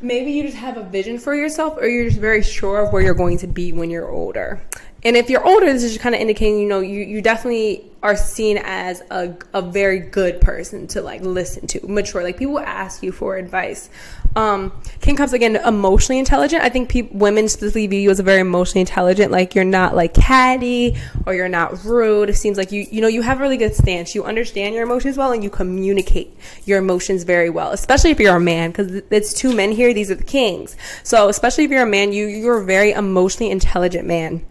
maybe you just have a vision for yourself, or you're just very sure of where you're going to be when you're older. And if you're older, this is just kind of indicating, you definitely are seen as a very good person to like listen to, mature. Like, people ask you for advice. King Cups, again, emotionally intelligent. I think women specifically view you as a very emotionally intelligent. Like, you're not like catty, or you're not rude. It seems like you have a really good stance. You understand your emotions well, and you communicate your emotions very well, especially if you're a man, because it's two men here. These are the kings. So especially if you're a man, you're a very emotionally intelligent man.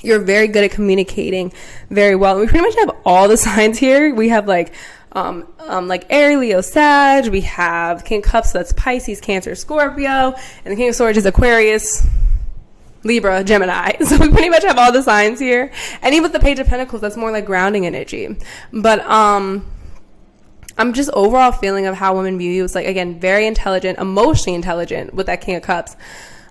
You're very good at communicating very well. And we pretty much have all the signs here. We have like Aries, Leo, Sag. We have King of Cups, so that's Pisces, Cancer, Scorpio. And the King of Swords is Aquarius, Libra, Gemini. So we pretty much have all the signs here. And even with the Page of Pentacles, that's more like grounding energy. But I'm just overall feeling of how women view you. It's like, again, very intelligent, emotionally intelligent with that King of Cups.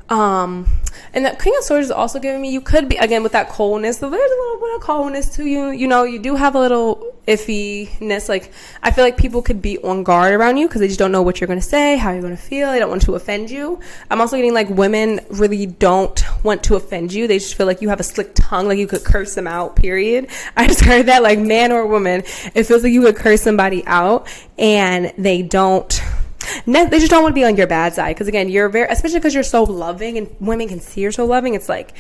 And that King of Swords is also giving me, you could be, again, with that coldness, there's a little bit of coldness to you. You know, you do have a little iffiness. Like, I feel like people could be on guard around you because they just don't know what you're going to say, how you're going to feel. They don't want to offend you. I'm also getting, like, women really don't want to offend you. They just feel like you have a slick tongue, like you could curse them out, period. I just heard that, like, man or woman, it feels like you could curse somebody out and they just don't want to be on your bad side. Because again, you're very, especially because you're so loving and women can see you're so loving, it's like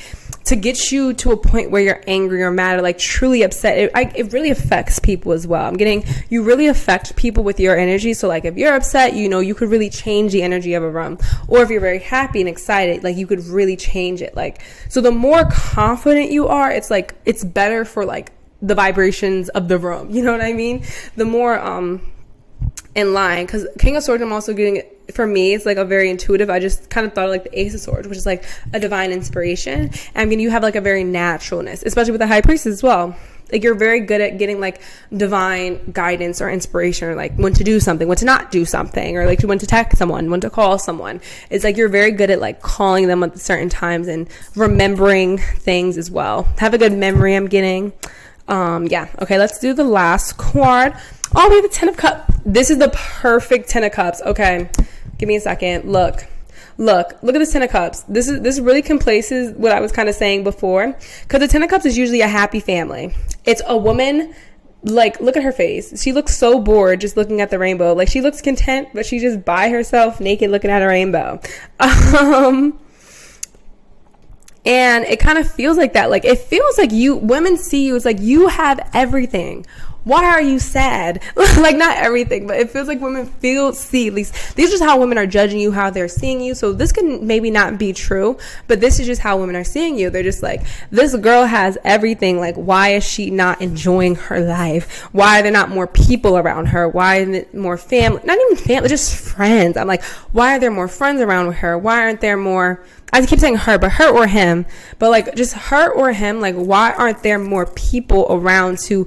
to get you to a point where you're angry or mad or like truly upset, it really affects people as well. I'm getting, you really affect people with your energy. So like if you're upset, you know, you could really change the energy of a room. Or if you're very happy and excited, like you could really change it. Like, so the more confident you are, it's like, it's better for like the vibrations of the room. You know what I mean? The more, in line, because King of Swords, I'm also getting, for me, it's like a very intuitive. I just kind of thought of like the Ace of Swords, which is like a divine inspiration. And I mean, you have like a very naturalness, especially with the High Priestess as well. Like you're very good at getting like divine guidance or inspiration, or like when to do something, when to not do something, or like when to text someone, when to call someone. It's like you're very good at like calling them at certain times and remembering things as well. Have a good memory, I'm getting. Yeah. Okay, let's do the last card. Oh, we have the 10 of Cups. This is the perfect 10 of Cups. Okay, give me a second. Look at this 10 of Cups. This really complaces what I was kind of saying before, because the 10 of Cups is usually a happy family. It's a woman, like, look at her face. She looks so bored just looking at the rainbow. Like, she looks content, but she's just by herself, naked, looking at a rainbow. And it kind of feels like that. Like, it feels like women see you, it's like you have everything. Why are you sad? Like, not everything, but it feels like women see, at least, these are just how women are judging you, how they're seeing you. So this can maybe not be true, but this is just how women are seeing you. They're just like, this girl has everything. Like, why is she not enjoying her life? Why are there not more people around her? Why isn't it more family? Not even family, just friends. I'm like, why are there more friends around her? Why aren't there more, I keep saying her, but her or him, but like just her or him, like why aren't there more people around to,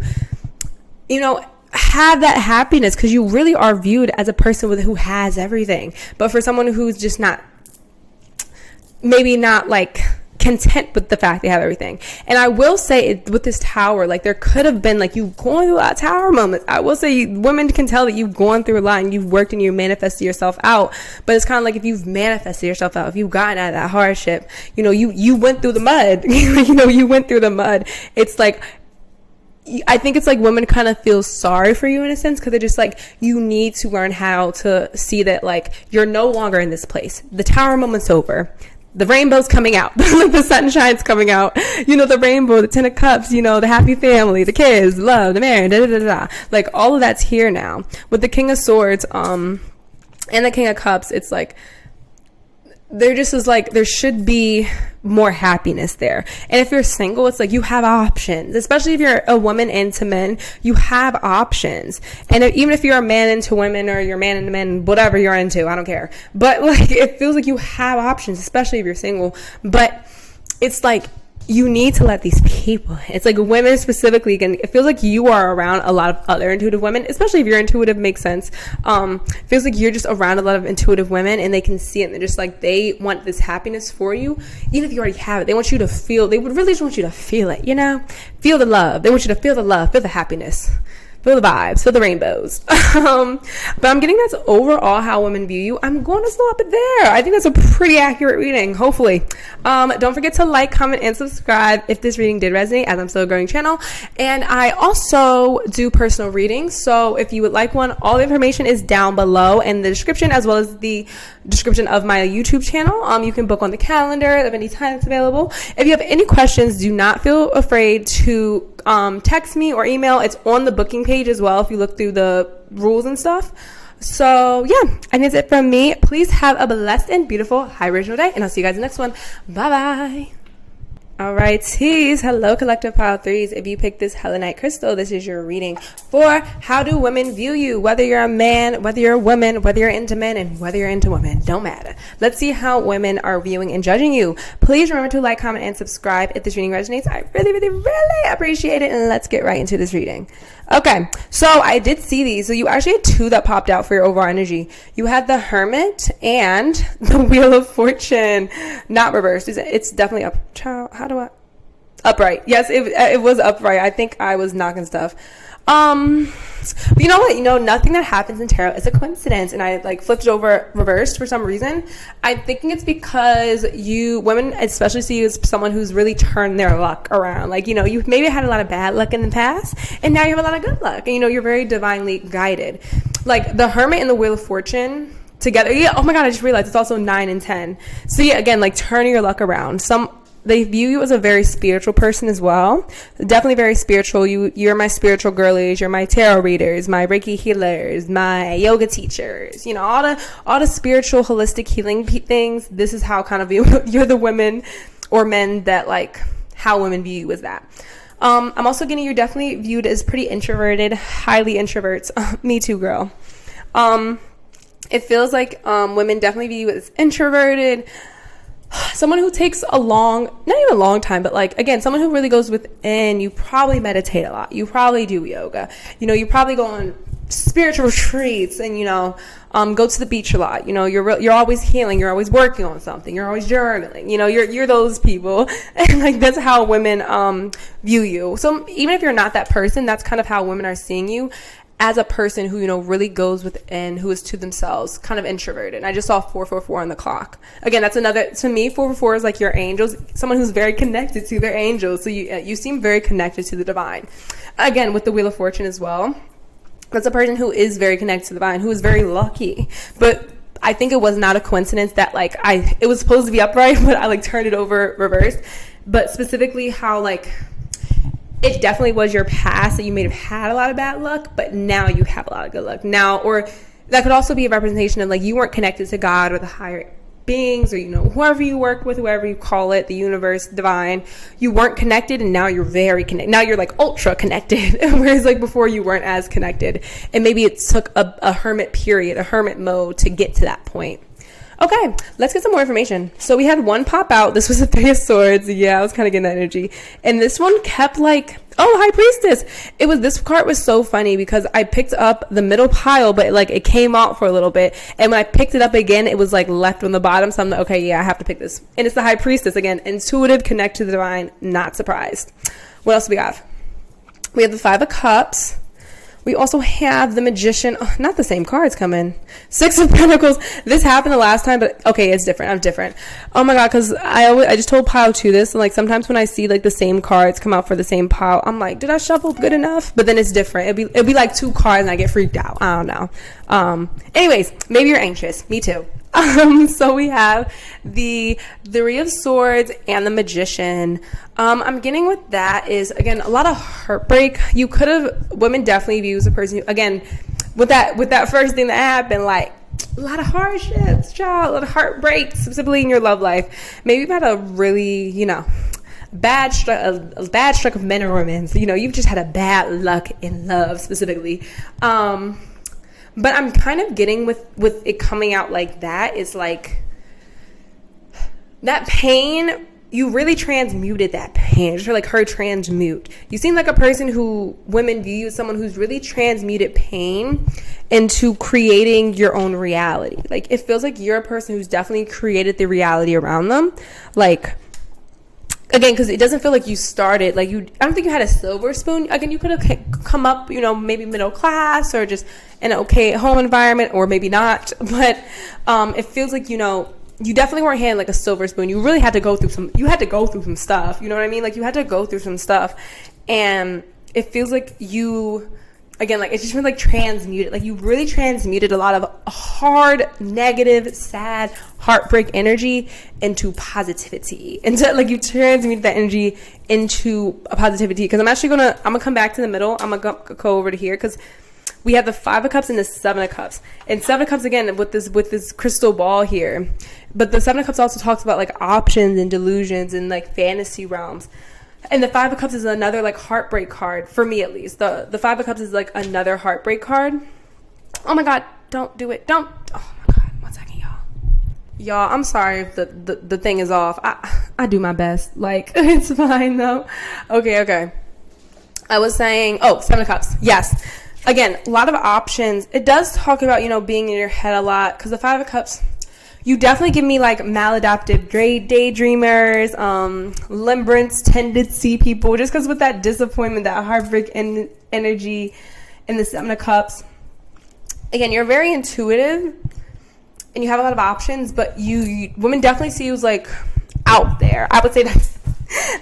you know, have that happiness? Because you really are viewed as a person who has everything. But for someone who's just not, maybe not like content with the fact they have everything. And I will say with this tower, like there could have been like you going through a lot of tower moments. I will say women can tell that you've gone through a lot and you've worked and you manifested yourself out. But it's kind of like if you've manifested yourself out, if you've gotten out of that hardship, you know, you went through the mud, you know, you went through the mud. It's like, I think it's like women kind of feel sorry for you in a sense, because they're just like, you need to learn how to see that like you're no longer in this place. The tower moment's over. The rainbow's coming out. Like the sunshine's coming out. You know, the rainbow, the 10 of Cups, you know, the happy family, the kids, love, the marriage, da da da da. Like all of that's here now. With the King of Swords, and the King of Cups, it's like, there just is like, there should be more happiness there. And if you're single, it's like you have options, especially if you're a woman into men, you have options. And even if you're a man into women, or you're a man into men, whatever you're into, I don't care. But like, it feels like you have options, especially if you're single. But it's like, you need to let these people, it's like women specifically, again, it feels like you are around a lot of other intuitive women, especially if you're intuitive, makes sense. It feels like you're just around a lot of intuitive women and they can see it and they're just like, they want this happiness for you. Even if you already have it, they want you to feel, they would really just want you to feel it, you know, feel the love. They want you to feel the love, feel the happiness, feel the vibes, feel the rainbows. But I'm getting that's overall how women view you. I'm going to stop it there. I think that's a pretty accurate reading, hopefully. Don't forget to like, comment, and subscribe if this reading did resonate, as I'm still a growing channel. And I also do personal readings. So if you would like one, all the information is down below in the description, as well as the description of my YouTube channel. You can book on the calendar at any time it's available. If you have any questions, do not feel afraid to text me or email. It's on the booking page as well if you look through the rules and stuff. So yeah, and that's it from me. Please have a blessed and beautiful high vibrational day, and I'll see you guys in the next one. Bye bye. All right, teas. Hello, collective pile threes. If you picked this Helenite crystal, this is your reading for how do women view you, whether you're a man, whether you're a woman, whether you're into men, and whether you're into women. Don't matter. Let's see how women are viewing and judging you. Please remember to like, comment, and subscribe if this reading resonates. I really, really, really appreciate it. And let's get right into this reading. Okay, so I did see these. So you actually had two that popped out for your overall energy. You had the Hermit and the Wheel of Fortune. Not reversed. It's definitely up. Child, how do I? Upright. Yes, it was upright. I think I was knocking stuff. You know what? Nothing that happens in tarot is a coincidence, and I like flipped it over reversed for some reason. I'm thinking it's because women especially see you as someone who's really turned their luck around. Like, you've maybe had a lot of bad luck in the past, and now you have a lot of good luck, and you're very divinely guided. Like the Hermit and the Wheel of Fortune together. Yeah. Oh my God, I just realized it's also 9 and 10. So yeah, again, like turning your luck around. They view you as a very spiritual person as well. Definitely very spiritual. You're my spiritual girlies. You're my tarot readers, my Reiki healers, my yoga teachers. All the spiritual, holistic healing things. This is how kind of you're the women or men that like how women view you as that. I'm also getting you're definitely viewed as pretty introverted, highly introverts. Me too, girl. It feels like women definitely view you as introverted. Someone who takes not even a long time, but like, again, someone who really goes within. You probably meditate a lot. You probably do yoga. You probably go on spiritual retreats and, go to the beach a lot. You're always healing. You're always working on something. You're always journaling. You're those people. And like, that's how women, view you. So even if you're not that person, that's kind of how women are seeing you. As a person who, really goes within, who is to themselves, kind of introverted. And I just saw 444 on the clock. Again, that's another, to me, 444 is like your angels, someone who's very connected to their angels. So you seem very connected to the divine. Again, with the Wheel of Fortune as well. That's a person who is very connected to the divine, who is very lucky. But I think it was not a coincidence that like it was supposed to be upright, but I like turned it over reversed. But specifically how like, it definitely was your past that you may have had a lot of bad luck, but now you have a lot of good luck now. Or that could also be a representation of like you weren't connected to God or the higher beings or, whoever you work with, whoever you call it, the universe, divine. You weren't connected and now you're very connected. Now you're like ultra connected, whereas like before you weren't as connected. And maybe it took a hermit period, a hermit mode to get to that point. Okay, let's get some more information. So we had one pop out. This was a 3 of Swords. Yeah, I was kind of getting that energy. And this one kept like, High Priestess. This card was so funny because I picked up the middle pile, but like it came out for a little bit. And when I picked it up again, it was like left on the bottom. So I'm like, okay, yeah, I have to pick this. And it's the High Priestess. Again, intuitive, connect to the divine, not surprised. What else do we have? We have the 5 of Cups. We also have the Magician. Oh, not the same cards coming. 6 of Pentacles. This happened the last time, but okay, it's different. I'm different. Oh my God, because I just told pile 2 this. And like sometimes when I see like the same cards come out for the same pile, I'm like, did I shuffle good enough? But then it's different. It'd be like 2 cards and I get freaked out. I don't know. Anyways, maybe you're anxious. Me too. So we have the 3 of Swords and the Magician. I'm getting with that is, again, a lot of heartbreak. Women definitely views a person who, again, with that first thing that happened, like a lot of hardships, child, a lot of heartbreak, specifically in your love life. Maybe you've had a really, bad struck of men or women. So, you've just had a bad luck in love specifically. But I'm kind of getting with it coming out like that is like that pain, you really transmuted that pain. Just like her transmute. You seem like a person who women view as someone who's really transmuted pain into creating your own reality. Like it feels like you're a person who's definitely created the reality around them. Like, again, because it doesn't feel like you started, like I don't think you had a silver spoon. Again, you could have come up, maybe middle class or just in an okay home environment or maybe not. But it feels like, you definitely weren't handed like a silver spoon. You really had to go through some stuff. You know what I mean? Like you had to go through some stuff. And it feels like again, like it's just been like transmuted. Like you really transmuted a lot of hard, negative, sad, heartbreak energy into positivity. Like you transmuted that energy into a positivity. Because I'm gonna come back to the middle. I'm gonna go over to here because we have the 5 of Cups and the 7 of Cups. And 7 of Cups again with this crystal ball here. But the 7 of Cups also talks about like options and delusions and like fantasy realms. And the 5 of Cups is another like heartbreak card for me at least. The 5 of Cups is like another heartbreak card. Oh my God, don't do it. Don't. Oh my God, 1 second, y'all. Y'all, I'm sorry if the thing is off. I do my best. Like it's fine though. Okay. I was saying, Seven of Cups. Yes. Again, a lot of options. It does talk about, being in your head a lot, because the Five of Cups, you definitely give me like maladaptive daydreamers, limerence tendency people, just because with that disappointment, that heartbreak energy in the Seven of Cups. Again, you're very intuitive and you have a lot of options, but women definitely see you as like out there. I would say that's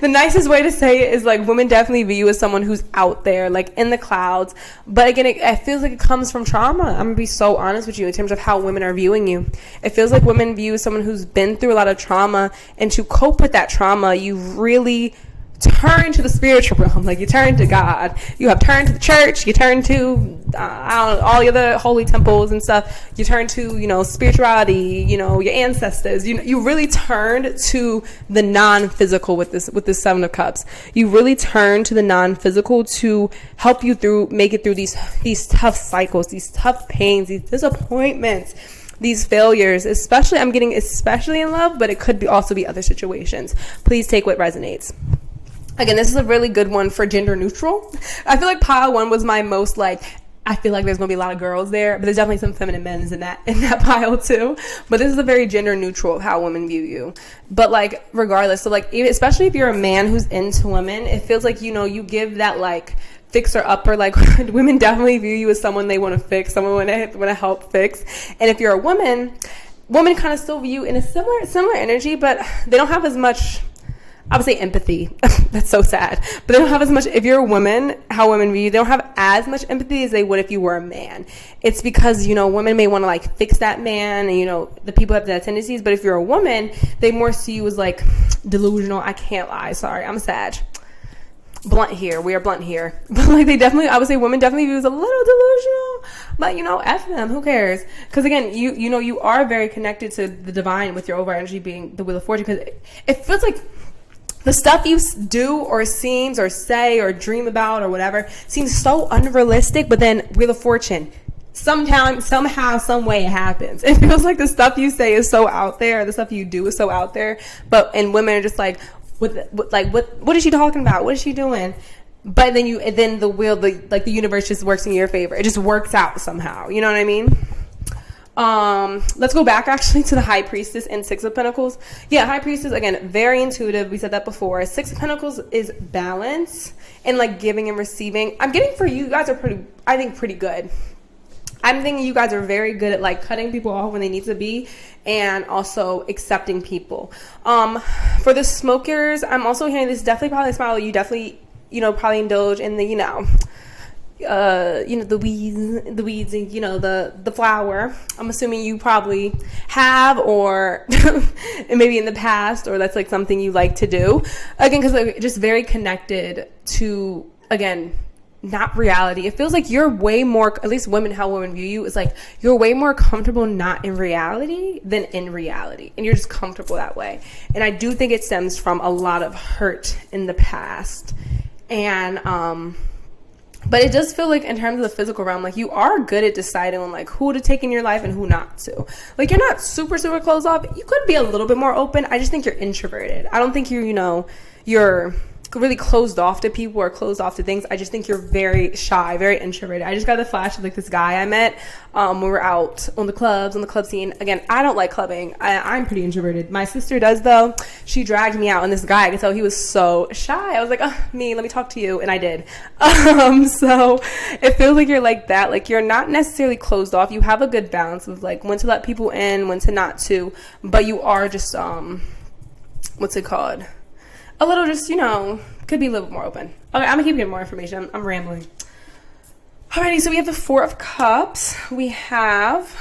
the nicest way to say it, is like women definitely view you as someone who's out there, like in the clouds. But again, it feels like it comes from trauma. I'm gonna be so honest with you in terms of how women are viewing you. It feels like women view you as someone who's been through a lot of trauma, and to cope with that trauma, you really turn to the spiritual realm. Like, you turn to God. You have turned to the church. You turn to all the other holy temples and stuff. You turn to, spirituality, your ancestors. You really turned to the non-physical with this Seven of Cups. You really turn to the non-physical to help you make it through these tough cycles, these tough pains, these disappointments, these failures. I'm getting especially in love, but it could also be other situations. Please take what resonates. Again, this is a really good one for gender neutral. I feel like pile one was my most I feel like there's going to be a lot of girls there, but there's definitely some feminine men's in that pile too. But this is a very gender neutral of how women view you. But regardless, so especially if you're a man who's into women, it feels like, you give that fixer upper. Women definitely view you as someone they want to fix, someone want to help fix. And if you're a woman kind of still view you in a similar energy, but they don't have as much, I would say, empathy. That's so sad. But they don't have as much. If you're a woman, how women view you, they don't have as much empathy as they would if you were a man. It's because, women may want to fix that man, and, the people have that tendencies. But if you're a woman, they more see you as delusional. I can't lie. Sorry, I'm a Sag. Blunt here. We are blunt here. But I would say women definitely view you as a little delusional. But, F them. Who cares? Because again, you are very connected to the divine, with your overall energy being the Wheel of Fortune. Because it feels like the stuff you do or seems or say or dream about or whatever seems so unrealistic, but then Wheel of Fortune, somehow, some way it happens. It feels like the stuff you say is so out there, the stuff you do is so out there, and women are just what is she talking about? What is she doing? But then the universe just works in your favor. It just works out somehow. You know what I mean? Let's go back actually to the High Priestess and Six of Pentacles. Yeah, High Priestess, again, very intuitive. We said that before. Six of Pentacles is balance and giving and receiving. I'm getting for you guys are pretty good. I'm thinking you guys are very good at cutting people off when they need to be, and also accepting people. For the smokers, I'm also hearing this is definitely probably a smile. You definitely, probably indulge in the, the weeds and, the flower. I'm assuming you probably have, or maybe in the past, or that's something you like to do. Again, because just very connected to, again, not reality. It feels like you're way more, at least how women view you, is you're way more comfortable not in reality than in reality. And you're just comfortable that way. And I do think it stems from a lot of hurt in the past. And, but it does feel in terms of the physical realm, you are good at deciding on who to take in your life and who not to. You're not super, super closed off. You could be a little bit more open. I just think you're introverted. I don't think you're really closed off to people or closed off to things. I just think you're very shy, very introverted. I just got the flash of this guy I met when we were out on the club scene. Again, I don't like clubbing. I'm pretty introverted. My sister does though. She dragged me out, and this guy, I could tell he was so shy. I was like, me, let me talk to you. And I did. So it feels like you're like that. You're not necessarily closed off. You have a good balance of when to let people in, when to not to, but you are just, what's it called? A little just, could be a little bit more open. Okay, I'm going to keep getting more information. I'm rambling. Alrighty, so we have the Four of Cups. We have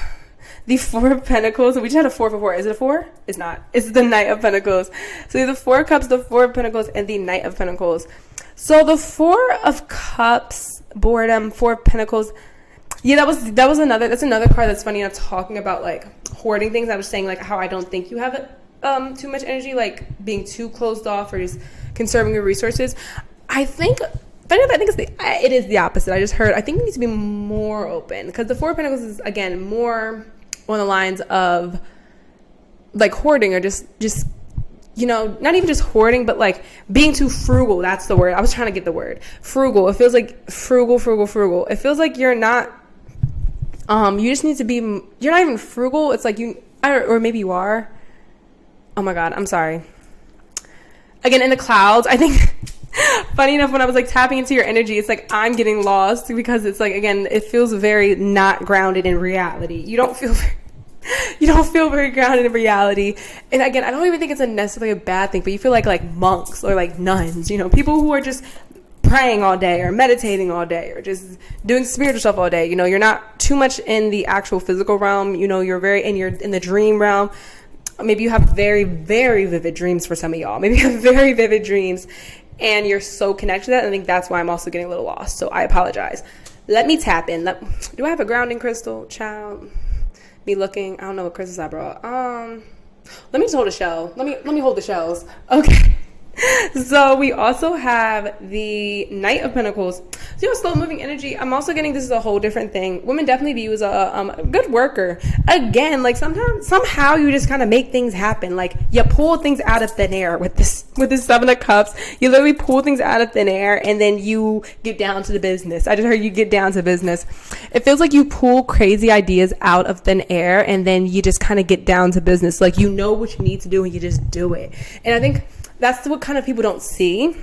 the Four of Pentacles. We just had a 4 before. Is it a 4? It's not. It's the Knight of Pentacles. So we have the Four of Cups, the Four of Pentacles, and the Knight of Pentacles. So the Four of Cups, boredom, Four of Pentacles. Yeah, that's another card that's funny enough, talking about hoarding things. I was saying how I don't think you have it. Too much energy, being too closed off, or just conserving your resources. I think it is the opposite. I think you need to be more open, because the Four of Pentacles is, again, more on the lines of hoarding, or just you know, not even just hoarding, but like being too frugal. That's the word. I was trying to get the word. Frugal. It feels like frugal. It feels like you're not, you just need to be, you're not even frugal. It's like or maybe you are. Oh my God, I'm sorry. Again, in the clouds, I think, funny enough, when I was like tapping into your energy, it's like I'm getting lost because it's like, again, it feels very not grounded in reality. You don't feel very grounded in reality. And again, I don't even think it's necessarily a bad thing, but you feel like monks or like nuns, you know, people who are just praying all day or meditating all day or just doing spiritual stuff all day. You know, you're not too much in the actual physical realm. You know, you're in the dream realm. Maybe you have very, very vivid dreams for some of y'all. Maybe you have very vivid dreams and you're so connected to that. I think that's why I'm also getting a little lost. So I apologize. Let me tap in. Do I have a grounding crystal? Child. Me looking. I don't know what crystals I brought. Let me just hold a shell. Let me hold the shells. Okay. So we also have the Knight of Pentacles. So, you know, slow moving energy. I'm also getting, this is a whole different thing. Women definitely view as a good worker. Again, like somehow you just kind of make things happen. Like you pull things out of thin air with this Seven of Cups. You literally pull things out of thin air and then you get down to the business. I just heard you get down to business. It feels like you pull crazy ideas out of thin air and then you just kind of get down to business. Like you know what you need to do and you just do it. And I think that's what kind of people don't see,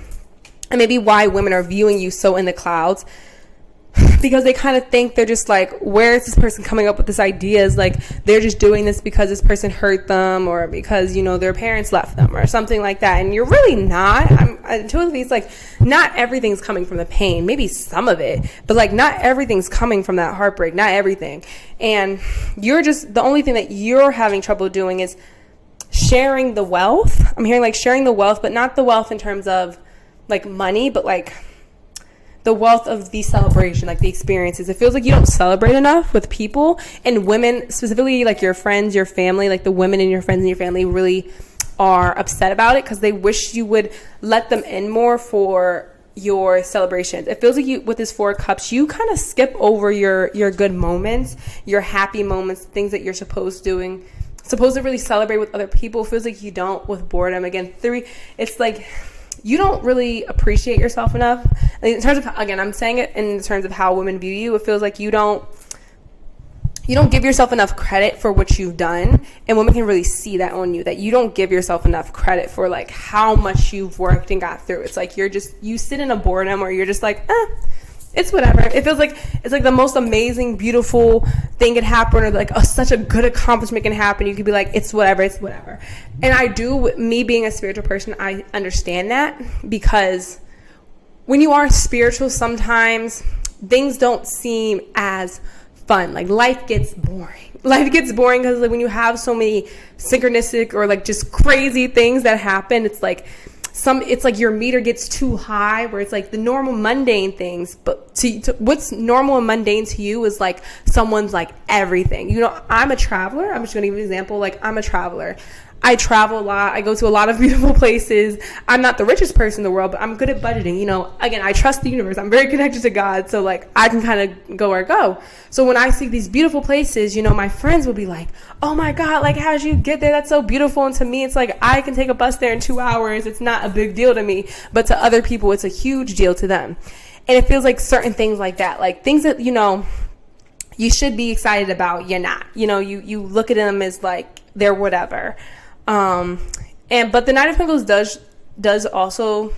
and maybe why women are viewing you so in the clouds, because they kind of think they're just like, where is this person coming up with this idea? Is like they're just doing this because this person hurt them or because, you know, their parents left them or something like that. And you're really not. Intuitively, it's like not everything's coming from the pain. Maybe some of it, but like not everything's coming from that heartbreak. Not everything. And you're just, the only thing that you're having trouble doing is sharing the wealth. I'm hearing like sharing the wealth, but not the wealth in terms of like money, but like the wealth of the celebration, like the experiences. It feels like you don't celebrate enough with people, and women, specifically like your friends, your family, like the women in your friends and your family really are upset about it because they wish you would let them in more for your celebrations. It feels like you, with this Four of Cups, you kind of skip over your good moments, your happy moments, things that you're supposed to really celebrate with other people. It feels like you don't with boredom. Again, 3, it's like you don't really appreciate yourself enough. In terms of, again, I'm saying it in terms of how women view you. It feels like you don't give yourself enough credit for what you've done, and women can really see that on you, that you don't give yourself enough credit for like how much you've worked and got through. It's like you sit in a boredom or you're just like, it's whatever. It feels like it's like the most amazing, beautiful thing could happen, or like such a good accomplishment can happen. You could be like, it's whatever. And I do, me being a spiritual person, I understand that, because when you are spiritual, sometimes things don't seem as fun. Like life gets boring. Because like when you have so many synchronistic or like just crazy things that happen, it's like your meter gets too high, where it's like the normal mundane things, but to what's normal and mundane to you is like someone's like everything. You know, I'm a traveler. I'm just going to give you an example. Like I'm a traveler. I travel a lot. I go to a lot of beautiful places. I'm not the richest person in the world, but I'm good at budgeting. You know, again, I trust the universe. I'm very connected to God. So like I can kind of go where I go. So when I see these beautiful places, you know, my friends will be like, oh my God, like how did you get there? That's so beautiful. And to me, it's like, I can take a bus there in 2 hours. It's not a big deal to me, but to other people, it's a huge deal to them. And it feels like certain things like that, like things that, you know, you should be excited about. You're not, you know, you look at them as like they're whatever. But the Knight of Pentacles does also,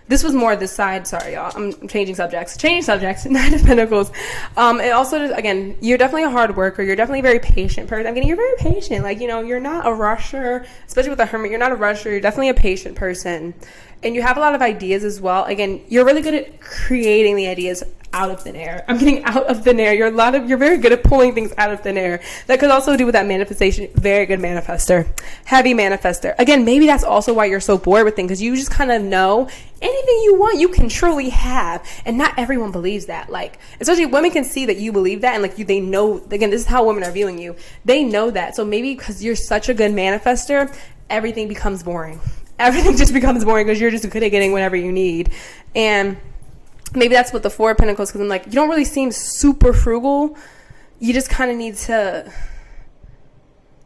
this was more this side, sorry y'all, I'm changing subjects, Knight of Pentacles. It also does, again, you're definitely a hard worker, you're definitely a very patient person. I'm getting, you're very patient, like, you know, you're not a rusher, especially with the Hermit, you're not a rusher, you're definitely a patient person. And you have a lot of ideas as well. Again, you're really good at creating the ideas out of thin air. I'm getting out of thin air. You're very good at pulling things out of thin air. That could also do with that manifestation. Very good manifester. Heavy manifester. Again, maybe that's also why you're so bored with things, because you just kind of know anything you want, you can truly have. And not everyone believes that. Like, especially women can see that you believe that, and like they know, again, this is how women are viewing you. They know that. So maybe because you're such a good manifester, everything becomes boring. Everything just becomes boring because you're just good at getting whatever you need. And maybe that's what the Four of Pentacles, because I'm like, you don't really seem super frugal. You just kind of need to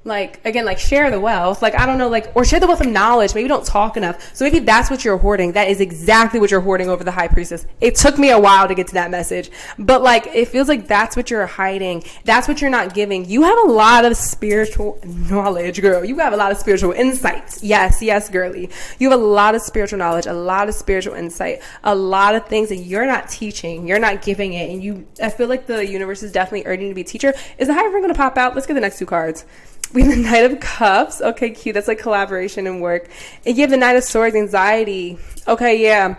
like, again, like, share the wealth, like, I don't know, like, or share the wealth of knowledge. Maybe don't talk enough. So maybe that's what you're hoarding. That is exactly what you're hoarding over the high priestess. It took me a while to get to that message, but like, it feels like that's what you're hiding. That's what you're not giving. You have a lot of spiritual knowledge, girl. You have a lot of spiritual insights. Yes, girly. You have a lot of spiritual knowledge, a lot of spiritual insight, a lot of things that you're not teaching, you're not giving it. And I feel like the universe is definitely urging you to be a teacher. Is the Hierophant going to pop out? Let's get the next two cards. We have the Knight of Cups. Okay, cute. That's like collaboration and work. And you have the Knight of Swords, anxiety. Okay, yeah.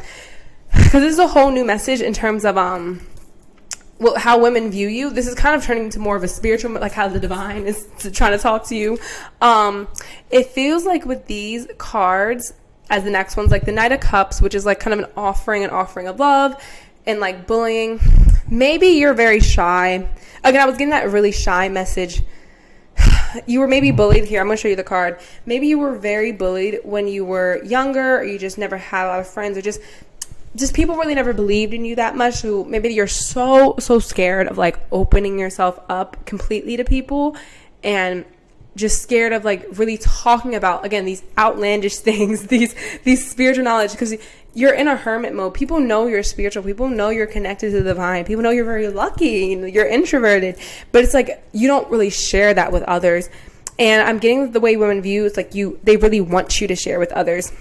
Because this is a whole new message in terms of how women view you. This is kind of turning into more of a spiritual, like how the divine is trying to talk to you. It feels like with these cards, as the next one's like the Knight of Cups, which is like kind of an offering of love and like bullying. Maybe you're very shy. Again, I was getting that really shy message. You were maybe bullied here. I'm going to show you the card. Maybe you were very bullied when you were younger, or you just never had a lot of friends, or just people really never believed in you that much. So maybe you're so scared of like opening yourself up completely to people, and just scared of like really talking about, again, these outlandish things, these spiritual knowledge, because you're in a hermit mode. People know you're spiritual. People know you're connected to the divine. People know you're very lucky. You're introverted, but it's like you don't really share that with others. And I'm getting the way women view, it's like they really want you to share with others.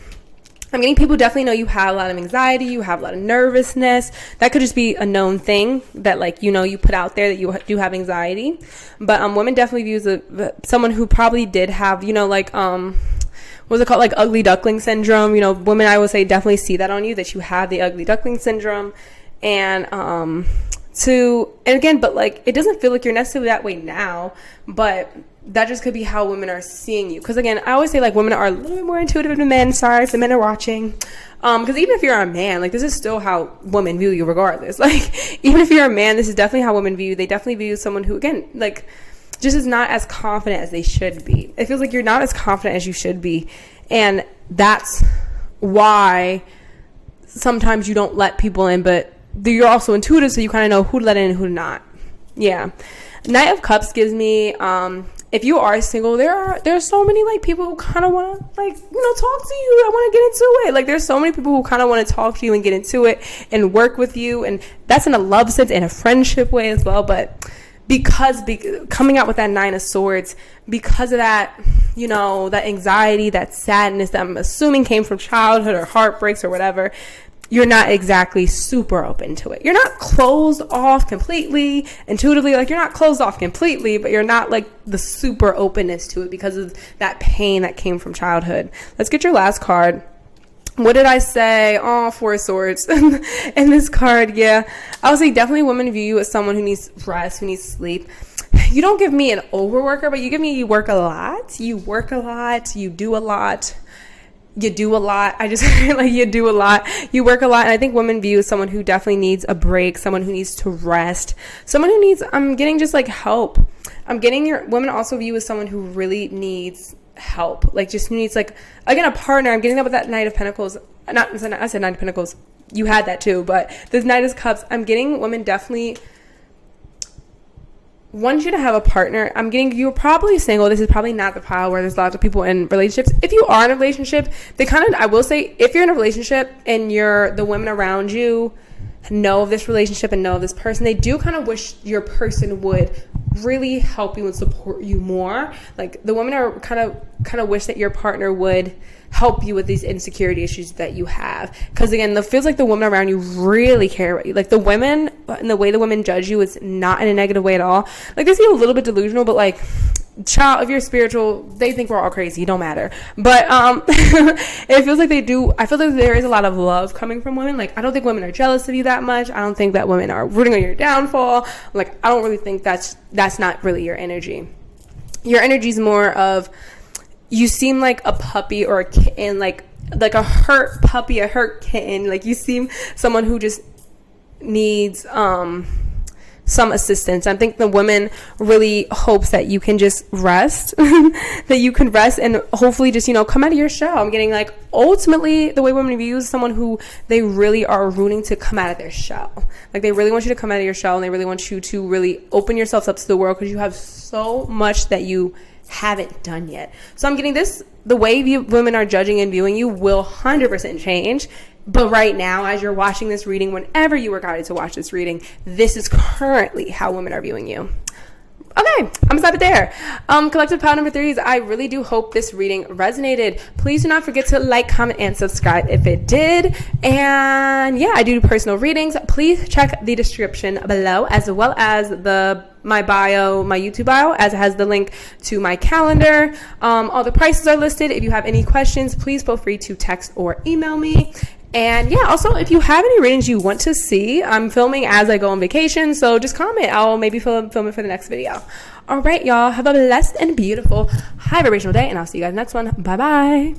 I'm getting people definitely know you have a lot of anxiety, you have a lot of nervousness. That could just be a known thing that, like, you put out there that you do have anxiety. But women definitely views someone who probably did have, like, what's it called? Like ugly duckling syndrome. Women, I would say, definitely see that on you, that you have the ugly duckling syndrome. And again, but like, it doesn't feel like you're necessarily that way now, but that just could be how women are seeing you. Because again, I always say, like, women are a little bit more intuitive than men. Sorry if the men are watching. Because even if you're a man, like, this is still how women view you regardless. Like, even if you're a man, this is definitely how women view you. They definitely view someone who, again, like, just is not as confident as they should be. It feels like you're not as confident as you should be. And that's why sometimes you don't let people in, but you're also intuitive, so you kind of know who to let in and who to not. Yeah. Knight of Cups gives me, if you are single, there are so many, like, people who kind of want to, like, talk to you. I want to get into it. Like, there's so many people who kind of want to talk to you and get into it and work with you. And that's in a love sense and a friendship way as well. But because coming out with that Nine of Swords, because of that, that anxiety, that sadness that I'm assuming came from childhood or heartbreaks or whatever, you're not exactly super open to it. You're not closed off completely, intuitively. Like, you're not closed off completely, but you're not like the super openness to it because of that pain that came from childhood. Let's get your last card. What did I say? Oh, Four of Swords. In this card, yeah. I would say definitely women view you as someone who needs rest, who needs sleep. You don't give me an overworker, but you work a lot. You work a lot. You do a lot. You do a lot. I just feel like you do a lot. You work a lot. And I think women view someone who definitely needs a break, someone who needs to rest, someone who needs, I'm getting just like help. I'm getting women also view as someone who really needs help. Like, just needs, like, again, a partner. I'm getting that with that Knight of Pentacles. I said Knight of Pentacles. You had that too. But this Knight of Cups, I'm getting women definitely want you to have a partner. I'm getting, you're probably single. This is probably not the pile where there's lots of people in relationships. If you are in a relationship, I will say, if you're in a relationship and the women around you know of this relationship and know of this person, they do kind of wish your person would really help you and support you more. Like, the women are kind of wish that your partner would help you with these insecurity issues that you have. Because again, it feels like the women around you really care about you. Like, the women, and the way the women judge you is not in a negative way at all. Like, they seem a little bit delusional, but like, child, if you're spiritual, they think we're all crazy. It don't matter. But it feels like they do. I feel like there is a lot of love coming from women. Like, I don't think women are jealous of you that much. I don't think that women are rooting on your downfall. Like, I don't really think that's not really your energy. Your energy is more of, you seem like a puppy or a kitten, like a hurt puppy, a hurt kitten. Like, you seem someone who just needs some assistance. I think the woman really hopes that you can just rest, that you can rest and hopefully just, come out of your shell. I'm getting, like, ultimately the way women view someone who they really are rooting to come out of their shell. Like, they really want you to come out of your shell, and they really want you to really open yourselves up to the world, because you have so much that you haven't done yet. So I'm getting this, the way women are judging and viewing you will 100% change. But right now, as you're watching this reading, whenever you were guided to watch this reading, this is currently how women are viewing you. Okay, I'm gonna stop it there. Collective pile number 3s, I really do hope this reading resonated. Please do not forget to like, comment, and subscribe if it did. And yeah, I do personal readings. Please check the description below, as well as my bio, my YouTube bio, as it has the link to my calendar. All the prices are listed. If you have any questions, please feel free to text or email me. And yeah, also, if you have any readings you want to see, I'm filming as I go on vacation, so just comment. I'll maybe film it for the next video. All right, y'all, have a blessed and beautiful high vibrational day, and I'll see you guys next one. Bye bye.